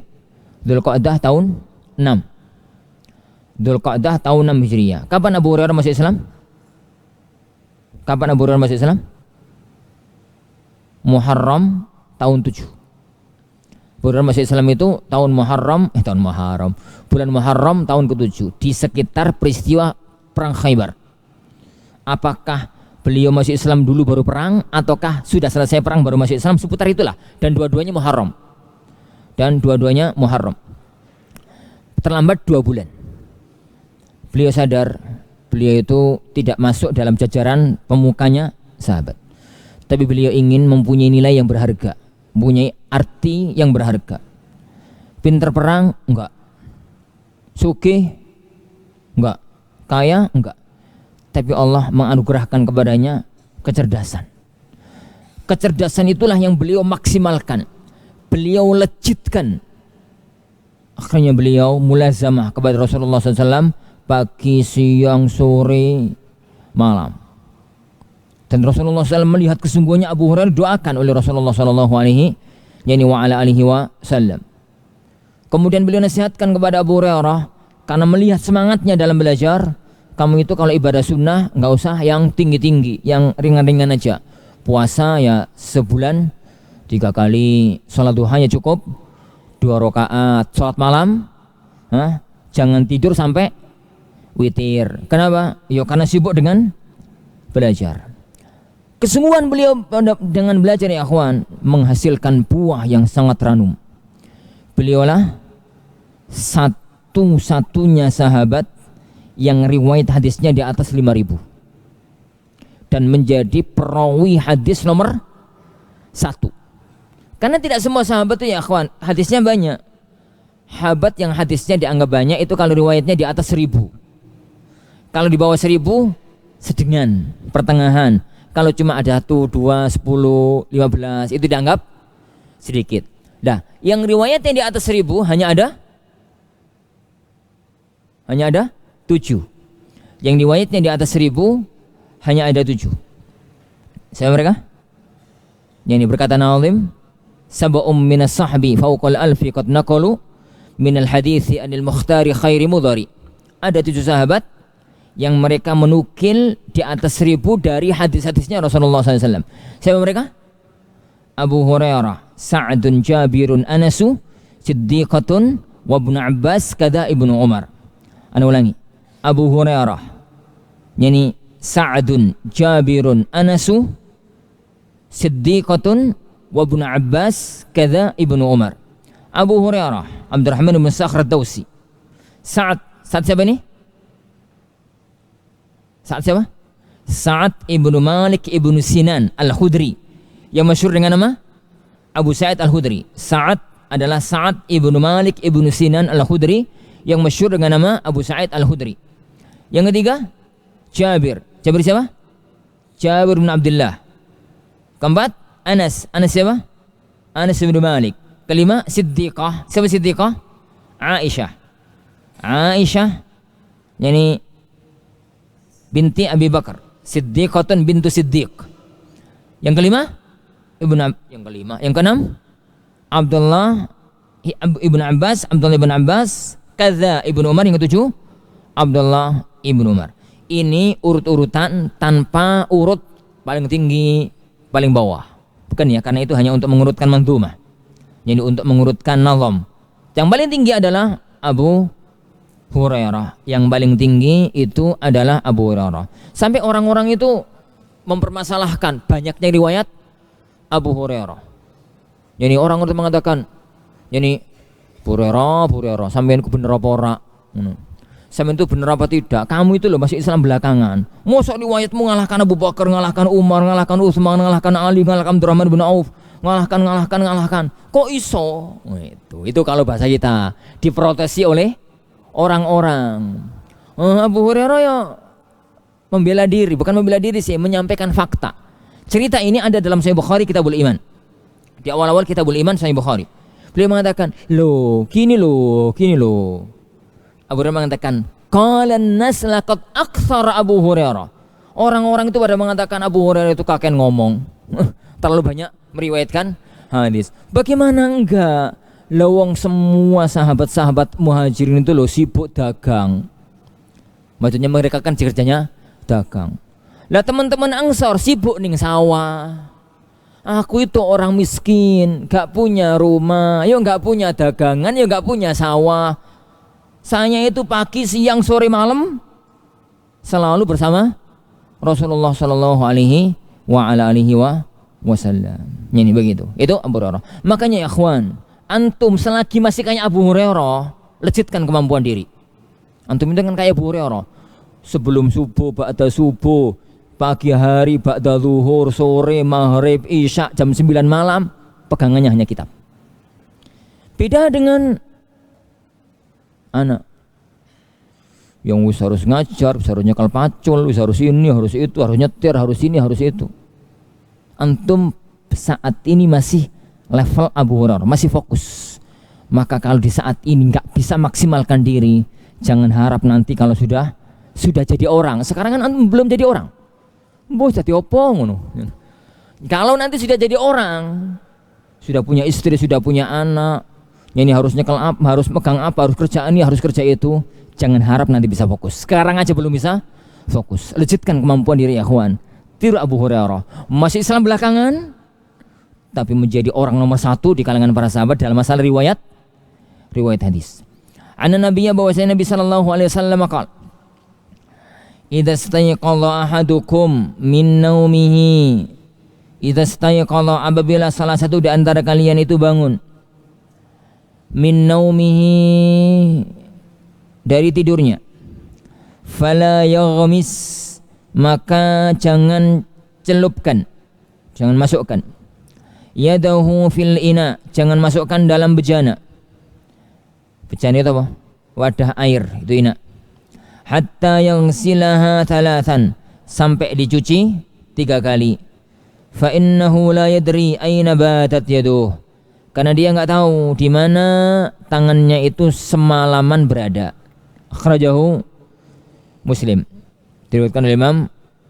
Dzulqa'dah tahun 6. Dzulqa'dah tahun 6 Hijriah. Kapan Abu Hurairah masuk Islam? Kapan Abu Hurairah masuk Islam? Muharram tahun 7. Abu Hurairah masuk Islam itu tahun Muharram, bulan Muharram tahun ke-7, di sekitar peristiwa perang Khaybar. Apakah beliau masuk Islam dulu baru perang, ataukah sudah selesai perang baru masuk Islam? Seputar itulah. Dan dua-duanya Muharram. Terlambat 2 bulan. Beliau sadar beliau itu tidak masuk dalam jajaran pemukanya sahabat, tapi beliau ingin mempunyai nilai yang berharga, mempunyai arti yang berharga. Pinter perang? Enggak. Sugih? Enggak. Kaya? Enggak. Tapi Allah menganugerahkan kepadanya kecerdasan. Kecerdasan itulah yang beliau maksimalkan, beliau lejitkan. Akhirnya beliau mulazamah kepada Rasulullah SAW pagi, siang, sore, malam. Dan Rasulullah SAW melihat kesungguhannya Abu Hurairah doakan oleh Rasulullah SAW, Kemudian beliau nasihatkan kepada Abu Hurairah karena melihat semangatnya dalam belajar, kamu itu kalau ibadah sunnah nggak usah yang tinggi-tinggi, yang ringan-ringan aja. Puasa ya sebulan 3 kali, sholat duhanya cukup 2 rakaat, sholat malam, jangan tidur sampai witir. Kenapa? Ya karena sibuk dengan belajar. Kesungguhan beliau dengan belajar ya akhwan menghasilkan buah yang sangat ranum. Beliaulah satu-satunya sahabat yang riwayat hadisnya di atas 5.000 dan menjadi perawi hadis nomor 1. Karena tidak semua sahabat itu ya akhwan hadisnya banyak. Sahabat yang hadisnya dianggap banyak itu kalau riwayatnya di atas 1.000. Kalau di bawah 1.000 sedengan, pertengahan. Kalau cuma ada 1, 2, 10, 15 itu dianggap sedikit. Nah, yang riwayat yang di atas 1000 hanya ada 7. Yang riwayatnya di atas 1000 hanya ada 7. Siapa mereka? Yang ini berkata Nazim, sab'um minas sahbi fawqal alfi qad naqalu minal hadithi anil mukhtari khairi mudhari. Ada 7 sahabat yang mereka menukil di atas 1000 dari hadis-hadisnya Rasulullah SAW. Siapa mereka? Abu Hurairah, Sa'dun, Jabirun, Anasu, Siddiqatun, wa Ibnu Abbas, kada Ibnu Umar. Ana ulangi. Abu Hurairah, yani Sa'dun, Jabirun, Anasu, Siddiqatun, wa Ibnu Abbas, kada Ibnu Umar. Abu Hurairah, Abdurrahman bin Sakhr ad-Dawsi. Sa'ad siapa ini? Sa'ad siapa? Sa'ad ibnu Malik ibnu Sinan al-Khudri, yang masyhur dengan nama Abu Sa'id al-Khudri. Sa'ad adalah Sa'ad ibnu Malik ibnu Sinan al-Khudri, yang masyhur dengan nama Abu Sa'id al-Khudri. Yang ketiga, Jabir. Jabir siapa? Jabir bin Abdullah. Keempat, Anas. Anas siapa? Anas bin Malik. Kelima, Siddiqah. Siapa Siddiqah? Aisyah. Aisyah, yani binti Abi Bakar. Siddiqatun bintu Siddiq. Yang kelima, yang keenam, Abdullah ibn Abbas, Abdullah ibn Abbas, kadza Ibnu Umar. Yang ketujuh, Abdullah ibn Umar. Ini urut-urutan tanpa urut paling tinggi, paling bawah. Bukan ya, karena itu hanya untuk mengurutkan manzumah. Jadi untuk mengurutkan nazam. Yang paling tinggi adalah Abu Hurairah. Yang paling tinggi itu adalah Abu Hurairah. Sampai orang-orang itu mempermasalahkan banyaknya riwayat Abu Hurairah. Jadi orang itu mengatakan, jadi Hurairah, sampean ku bener apa ora? Sampean itu bener apa tidak? Kamu itu loh masih Islam belakangan. Mosok riwayatmu ngalahkan Abu Bakar, ngalahkan Umar, ngalahkan Utsman, ngalahkan Ali, ngalahkan Abdurrahman bin Auf, ngalahkan. Kok iso? Itu kalau bahasa kita diprotesi oleh orang-orang. Abu Hurairah ya membela diri, bukan membela diri sih, menyampaikan fakta. Cerita ini ada dalam Sahih Bukhari Kitabul Iman. Di awal-awal Kitabul Iman Sahih Bukhari. Beliau mengatakan, gini loh. Abu Hurairah mengatakan, qala an-nas laqad aktsara Abu Hurairah. Orang-orang itu pada mengatakan Abu Hurairah itu kakek ngomong. Terlalu banyak meriwayatkan hadis. Bagaimana enggak? Lawang semua sahabat-sahabat muhajirin itu loh sibuk dagang. Maksudnya mereka kan kerjanya dagang. Lah teman-teman Ansor sibuk ning sawah. Aku itu orang miskin, gak punya rumah, gak punya dagangan, gak punya sawah. Saya itu pagi, siang, sore, malam selalu bersama Rasulullah Shallallahu Alaihi Wasallam. Ini begitu. Itu Abu Hurairah. Makanya ya ikhwan, antum selagi masih kayak Abu Hurairah, lejitkan kemampuan diri. Antum itu kan kayak Abu Hurairah. Sebelum subuh, ba'da subuh, pagi hari, ba'da zuhur, sore, maghrib, isya, jam 9 malam, pegangannya hanya kitab. Beda dengan anak yang harus ngajar, harus nyekal pacul, harus ini, harus itu, harus nyetir, harus ini, harus itu. Antum saat ini masih level Abu Hurairah, masih fokus. Maka kalau di saat ini nggak bisa maksimalkan diri, jangan harap nanti kalau sudah jadi orang. Sekarang kan antum belum jadi orang. Bos jadi opo ngono. Kalau nanti sudah jadi orang, sudah punya istri, sudah punya anak, ini harus nyekel apa, harus megang apa, harus kerja ini, harus kerja itu. Jangan harap nanti bisa fokus. Sekarang aja belum bisa fokus. Lejitkan kemampuan diri ya kawan. Tiru Abu Hurairah. Masih Islam belakangan, tapi menjadi orang nomor 1 di kalangan para sahabat dalam masalah riwayat hadis. Anna Nabiyya bahwasanya Nabi sallallahu alaihi wasallam qala, "Idza stayqadha ahadukum min naumihi." Idza stayqadha, apabila salah satu di antara kalian itu bangun, min naumihi, dari tidurnya, fala yaghmis, maka jangan celupkan, jangan masukkan, yadahu fil ina, jangan masukkan dalam bejana. Bejana itu apa? Wadah air, itu ina. Hatta yaghsilaha thalathan, sampai dicuci 3 kali. Fa innahu la yadri aina batat yaduh, karena dia nggak tahu di mana tangannya itu semalaman berada. Akhrajahu Muslim, diriwayatkan oleh Imam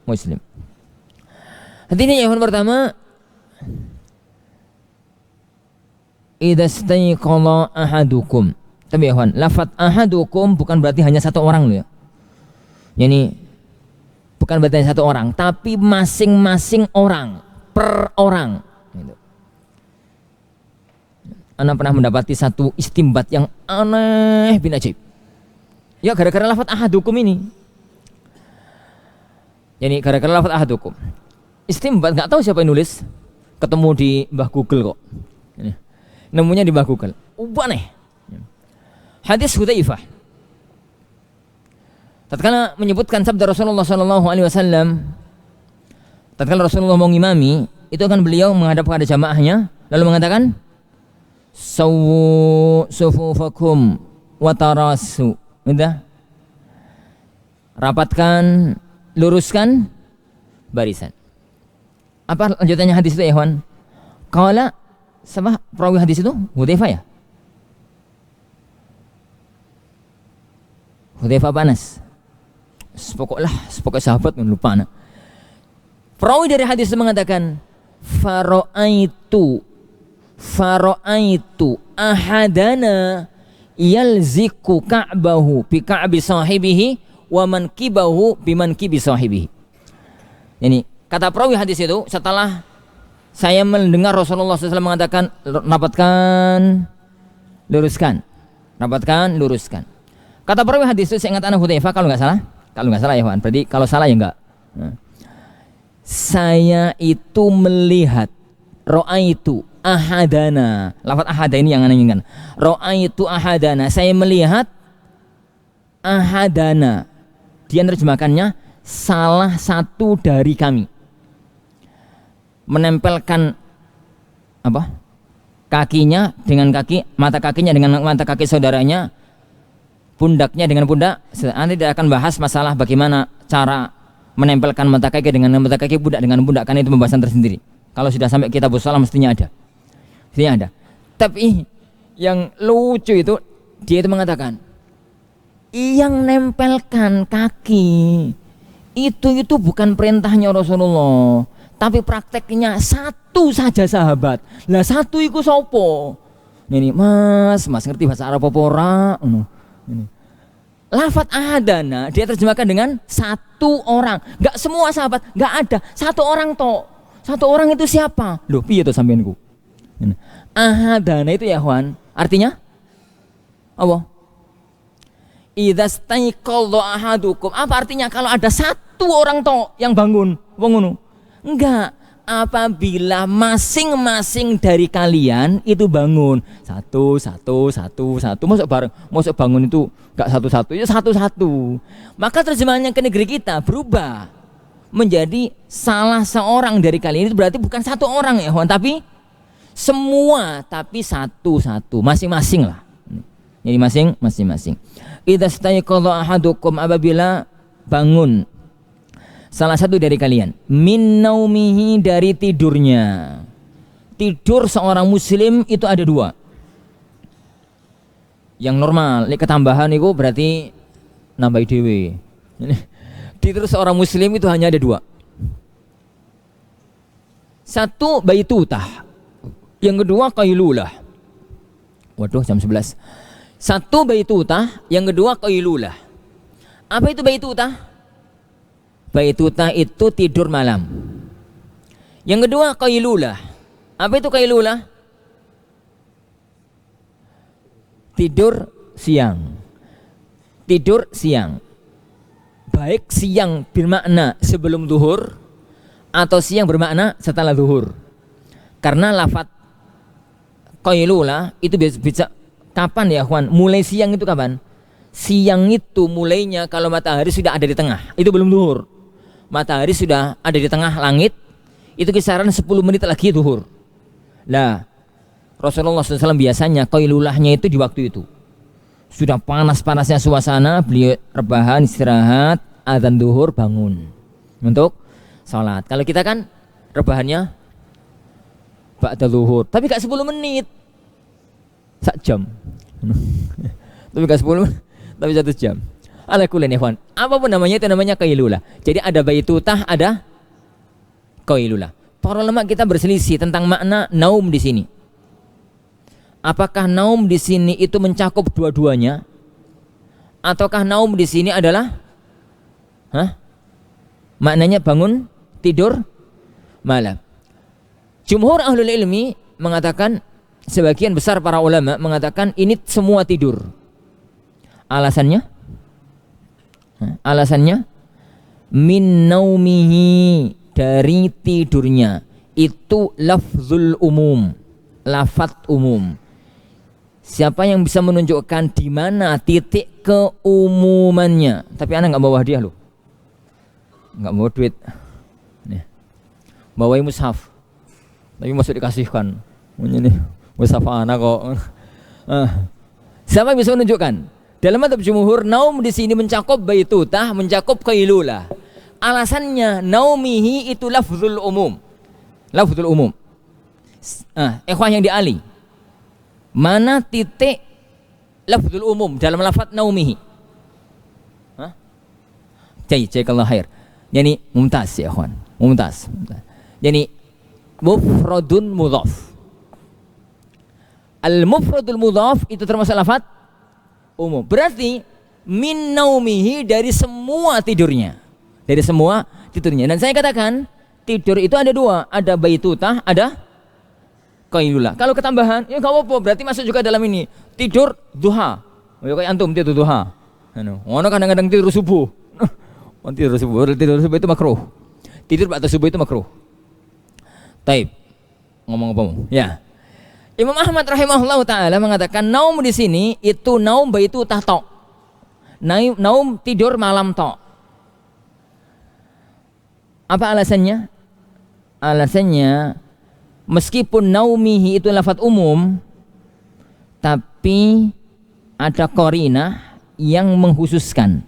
Muslim. Artinya yang pertama, idza staiqala ahadukum. Tapi ya lafaz ahadukum bukan berarti hanya satu orang loh ya. Yani bukan berarti hanya satu orang, tapi masing-masing orang, per orang. Gitu. Ana pernah mendapati satu istimbat yang aneh bin ajaib. Ya gara-gara lafaz ahadukum ini. Yani gara-gara lafaz ahadukum. Istimbat, nggak tahu siapa yang nulis. Ketemu di Mbah Google kok. Ini. Nemunya di Mbah Google. Aneh. Hadis Hudzaifah. Tatkala menyebutkan sabda Rasulullah sallallahu alaihi wasallam, tatkala Rasulullah mau ngimami, itu kan beliau menghadap kepada jamaahnya lalu mengatakan, "Sawwu sufufakum wa tarasu." Udah. Rapatkan, luruskan barisan. Apa lanjutannya hadis itu ya, ikhwan? Qala, siapa perawi hadis itu? Hudzaifah ya? Hudzaifah Anas. Pokoknya sahabat lupa anak. Perawi dari hadis itu mengatakan, Faro'aitu ahadana yalziku ka'bahu bi ka'bi sahibihi wa mankibahu bi mankibi sahibihi. Ini kata perawi hadis itu, setelah saya mendengar Rasulullah SAW mengatakan, rapatkan, luruskan. Rapatkan, luruskan. Kata perawi hadis itu, saya ingat anak Hudzaifah kalau nggak salah ya Wan. Berarti kalau salah ya enggak. Saya itu melihat, ro'aitu ahadana. Lafaz ahada ini yang aneh kan. Ro'aitu ahadana. Saya melihat ahadana. Dia terjemahkannya salah satu dari kami. Menempelkan apa? Kakinya dengan kaki, mata kakinya dengan mata kaki saudaranya, pundaknya dengan pundak. Nanti tidak akan bahas masalah bagaimana cara menempelkan mata kaki dengan mata kaki, pundak dengan pundak, kan itu pembahasan tersendiri. Kalau sudah sampai kitabus shalah mestinya ada. Tapi yang lucu itu, dia itu mengatakan, yang nempelkan kaki itu bukan perintahnya Rasulullah, tapi prakteknya satu saja sahabat. Lah satu iku sopo? Ini mas ngerti bahasa Arab apa ora? Ini. Lafaz ahadana dia terjemahkan dengan satu orang. Enggak semua sahabat, enggak ada. Satu orang toh. Satu orang itu siapa? Loh, piye to sampeanku? Ahadana itu ya, Juan. Artinya apa? Idza staiqadha ahadukum. Apa artinya kalau ada satu orang toh yang bangun? Wong ngono. Enggak. Apabila masing-masing dari kalian itu bangun satu, masuk bangun itu enggak satu-satu, itu satu-satu. Maka terjemahannya ke negeri kita berubah menjadi salah seorang dari kalian itu berarti bukan satu orang ya, tapi semua, tapi satu-satu, masing-masing lah. Jadi masing-masing. Idza staiqadha ahadukum, apabila bangun salah satu dari kalian, min naumihi, dari tidurnya. Tidur seorang muslim itu ada dua. Yang normal, ketambahan itu berarti nambah dewe. Tidur seorang muslim itu hanya ada dua. Satu baitutah, yang kedua qailulah. Waduh, jam 11. Satu baitutah, yang kedua qailulah. Apa itu baitutah? Baitutah itu tidur malam. Yang kedua qailulah. Apa itu qailulah? Tidur siang. Tidur siang. Baik siang bermakna sebelum zuhur atau siang bermakna setelah zuhur. Karena lafaz qailulah itu bisa kapan ya, Juan? Mulai siang itu kapan? Siang itu mulainya kalau matahari sudah ada di tengah. Itu belum zuhur. Matahari sudah ada di tengah langit, itu kisaran 10 menit lagi zuhur. Lah, Rasulullah SAW biasanya qailulahnya itu di waktu itu. Sudah panas-panasnya suasana, beliau rebahan, istirahat, azan zuhur, bangun untuk sholat. Kalau kita kan rebahannya ba'da zuhur, tapi gak 10 menit. sak jam. Tapi gak 10, tapi 1 jam. Ala kulli ikhwan. Apapun namanya itu namanya qailulah. Jadi ada baitutah, ada qailulah. Para ulama kita berselisih tentang makna naum di sini. Apakah naum di sini itu mencakup dua-duanya? Ataukah naum di sini adalah maknanya bangun tidur malam? Jumhur ahlul ilmi mengatakan, sebagian besar para ulama mengatakan ini semua tidur. Alasannya? Alasannya min naumihi, dari tidurnya. Itu lafzul umum, lafaz umum. Siapa yang bisa menunjukkan di mana titik keumumannya? Tapi anak nggak bawa hadiah loh, nggak bawa duit. Nih, bawa mushaf, tapi masuk dikasihkan. Ini mushaf anak kok. Siapa yang bisa menunjukkan? Dalam madzhab jumhur, naum di sini mencakup baitutah, mencakup qailulah. Alasannya naumihi itu lafzul umum. Lafzul umum. Ikhwah yang di Ali, mana titik lafzul umum dalam lafaz naumihi? Jazakallahu khair. Yani mumtaz ya ikhwan, mumtaz. Yani mufradun mudhaf. Al-mufradul mudhaf itu termasuk lafaz umum. Berarti min naumihi, dari semua tidurnya. Dari semua tidurnya. Dan saya katakan tidur itu ada dua, ada baitutah, ada qailulah. Kalau ketambahan ya enggak apa-apa, berarti masuk juga dalam ini. Tidur duha. Ya kayak antum tidur duha. Ono kadang-kadang tidur subuh. Tidur subuh itu makruh. Tidur waktu subuh itu makruh. Taib. Ngomong apa? Ya. Imam Ahmad rahimahullah taala mengatakan naum di sini itu naum baitutah tok. Naum tidur malam tok. Apa alasannya? Alasannya meskipun naumihi itu lafaz umum, tapi ada qarinah yang menghususkan.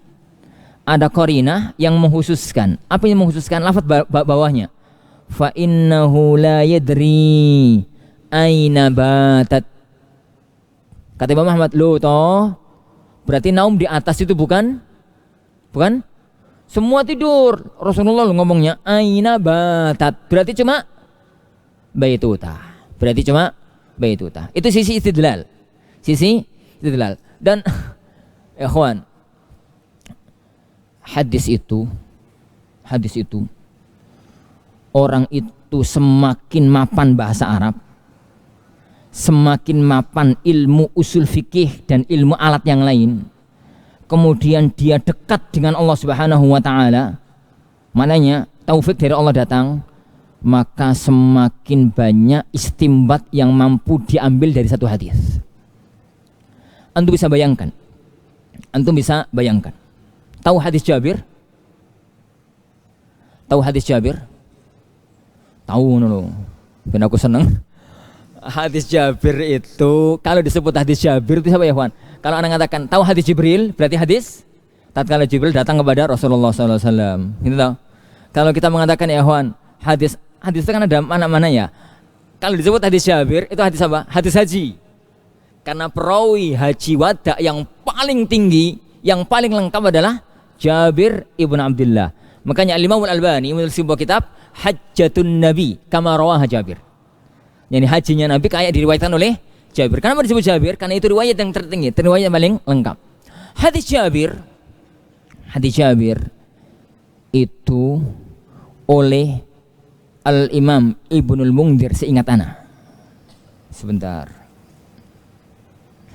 Ada qarinah yang menghususkan. Apa yang menghususkan? Lafaz bawahnya. Fa innahu la yadri aina batat. Kata Imam Ahmad, lo toh berarti naum di atas itu bukan semua tidur. Rasulullah ngomongnya aina batat, berarti cuma baitutah. Berarti cuma baitutah. Itu sisi istidlal. Sisi istidlal. Dan ikhwan, hadis itu orang itu semakin mapan bahasa Arab, semakin mapan ilmu usul fikih dan ilmu alat yang lain, kemudian dia dekat dengan Allah Subhanahu wa taala, mananya taufik dari Allah datang, maka semakin banyak istimbat yang mampu diambil dari satu hadis. Antum bisa bayangkan. Tahu hadis Jabir? Tahu hadis Jabir? Tahu nono. Ben aku seneng. Hadis Jabir itu, kalau disebut hadis Jabir itu siapa ya kawan? Kalau anda mengatakan tahu hadis Jibril, berarti hadis tatkala Jibril datang kepada Rasulullah SAW. Gitu tahu? Kalau kita mengatakan ya kawan, hadis itu kan ada mana-mana ya. Kalau disebut hadis Jabir, itu hadis apa? Hadis haji. Karena perawi haji wada yang paling tinggi, yang paling lengkap adalah Jabir ibn Abdullah. Makanya Al-Imam Al-Albani menulis sebuah kitab Hajjatun Nabi kama rawaha Jabir. Yani hajinya Nabi kayak diriwayatkan oleh Jabir. Kenapa disebut Jabir? Karena itu riwayat yang tertinggi, riwayat yang paling lengkap. Hadis Jabir itu oleh Al-Imam Ibnul Mungdir, seingat ana. Sebentar.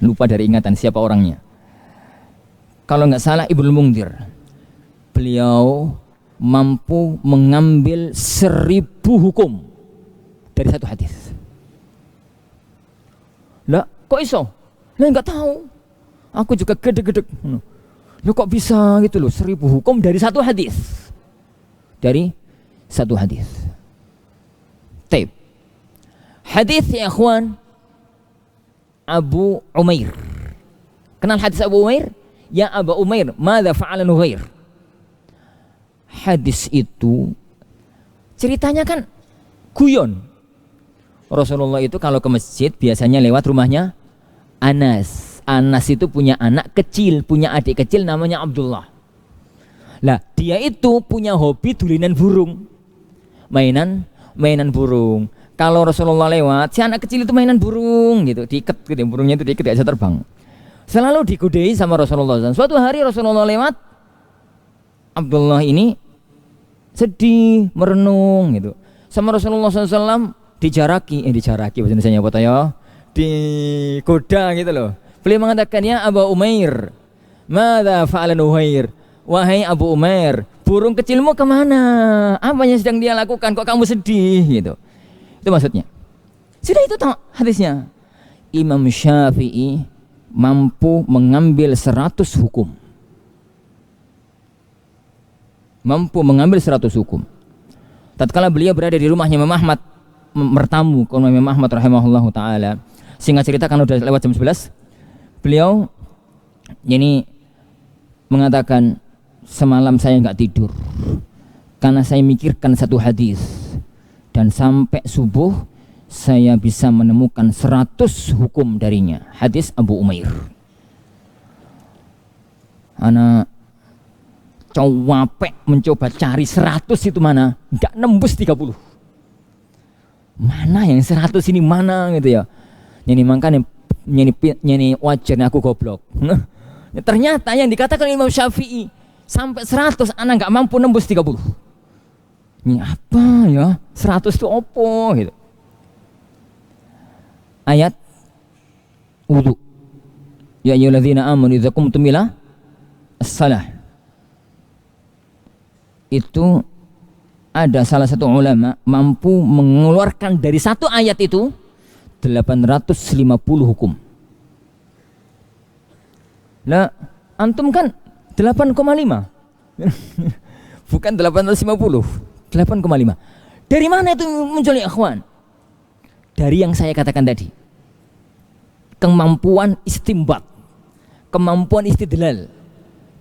Lupa dari ingatan siapa orangnya. Kalau nggak salah Ibnul Mungdir. Beliau mampu mengambil 1000 hukum dari satu hadis. Lah, kok iso? Lah nggak tahu. Aku juga gede-gede. Lo kok bisa gitu loh, 1000 hukum dari satu hadis. Dari satu hadis. Taib. Hadis ya ikhwan Abu Umair. Kenal hadis Abu Umair? Ya Abu Umair, madza fa'ala Nughair? Hadis itu ceritanya kan guyon. Rasulullah itu kalau ke masjid biasanya lewat rumahnya Anas. Anas itu punya anak kecil, punya adik kecil namanya Abdullah. Lah, dia itu punya hobi dulinan burung. Mainan burung. Kalau Rasulullah lewat, si anak kecil itu mainan burung gitu, diikat gitu, burungnya itu diikat, dia bisa terbang. Selalu digodain sama Rasulullah SAW. Suatu hari Rasulullah lewat, Abdullah ini sedih, merenung gitu. Sama Rasulullah SAW dijaraki bahasa Indonesianya apa ya? Digoda gitu loh. Beliau mengatakan, ya Abu Umair, madza fa'ala Nuhair? Wahai Abu Umair, burung kecilmu kemana? Apa yang sedang dia lakukan? Kok kamu sedih gitu? Itu maksudnya. Sudah itu tak hadisnya. Imam Syafi'i mampu mengambil 100 hukum. Mampu mengambil 100 hukum. Tatkala beliau berada di rumahnya Imam Ahmad, bertamu ke rumah Imam Ahmad rahimahullahu taala. Singkat cerita kan udah lewat jam 11. Beliau ini mengatakan, semalam saya nggak tidur karena saya mikirkan satu hadis, dan sampai subuh saya bisa menemukan 100 hukum darinya. Hadis Abu Umair. Anak capek mencoba cari 100 itu mana, nggak nembus 30. Mana yang 100 ini mana gitu ya. Ini makanya nyeni wajarnya aku goblok. Ternyata yang dikatakan Imam Syafi'i sampai 100 anak nggak mampu nembus 30. Ini apa ya? 100 itu apa gitu. Ayat wudu. Ya ayyuhalladzina amanu idza qumtum ila as-salah. Itu ada salah satu ulama mampu mengeluarkan dari satu ayat itu 850 hukum. Nah, antum kan 8,5. Bukan 850. 8,5. Dari mana itu muncul ya ikhwan? Dari yang saya katakan tadi. Kemampuan istimbat, kemampuan istidlal,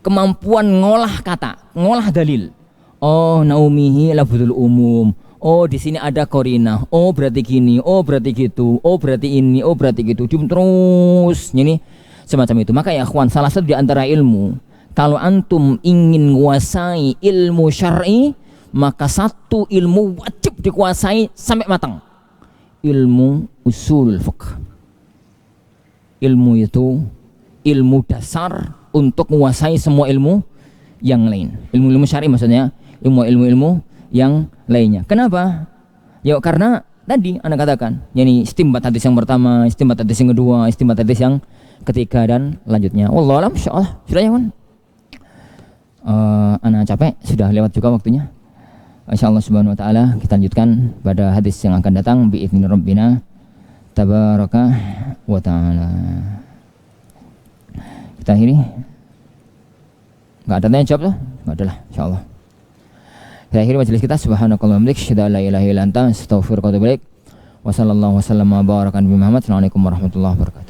kemampuan ngolah kata, ngolah dalil. Oh, naumihi lafzul umum. Oh, di sini ada korina. Oh, berarti gini. Oh, berarti gitu. Oh, berarti ini. Oh, berarti gitu. Terus ini semacam itu. Maka ya ikhwan, salah satu di antara ilmu, kalau antum ingin menguasai ilmu syar'i, maka satu ilmu wajib dikuasai sampai matang. Ilmu usul fiqh. Ilmu itu ilmu dasar untuk menguasai semua ilmu yang lain. Ilmu-ilmu syar'i maksudnya, ilmu-ilmu yang lainnya. Kenapa? Ya karena tadi Anda katakan, yakni istimbat hadis yang pertama, istimbat hadis yang kedua, istimbat hadis yang ketiga dan lanjutnya. Wallahu a'lam, insyaallah. Sudah ya, Wan? Ana capek, sudah lewat juga waktunya. Insyaallah subhanahu wa taala kita lanjutkan pada hadis yang akan datang biizni rabbina tabaraka wa taala. Kita akhiri. Enggak ada tanya jawab tuh? Enggak ada lah, insyaallah. Kita akhiri majelis kita. Subhanakallahumma wa bihamdika asyhadu an la ilaha illa anta astaghfiruka wa atubu ilaik. Wa sallallahu wasallam wa baraka nabi Muhammad. Assalamualaikum warahmatullahi wabarakatuh.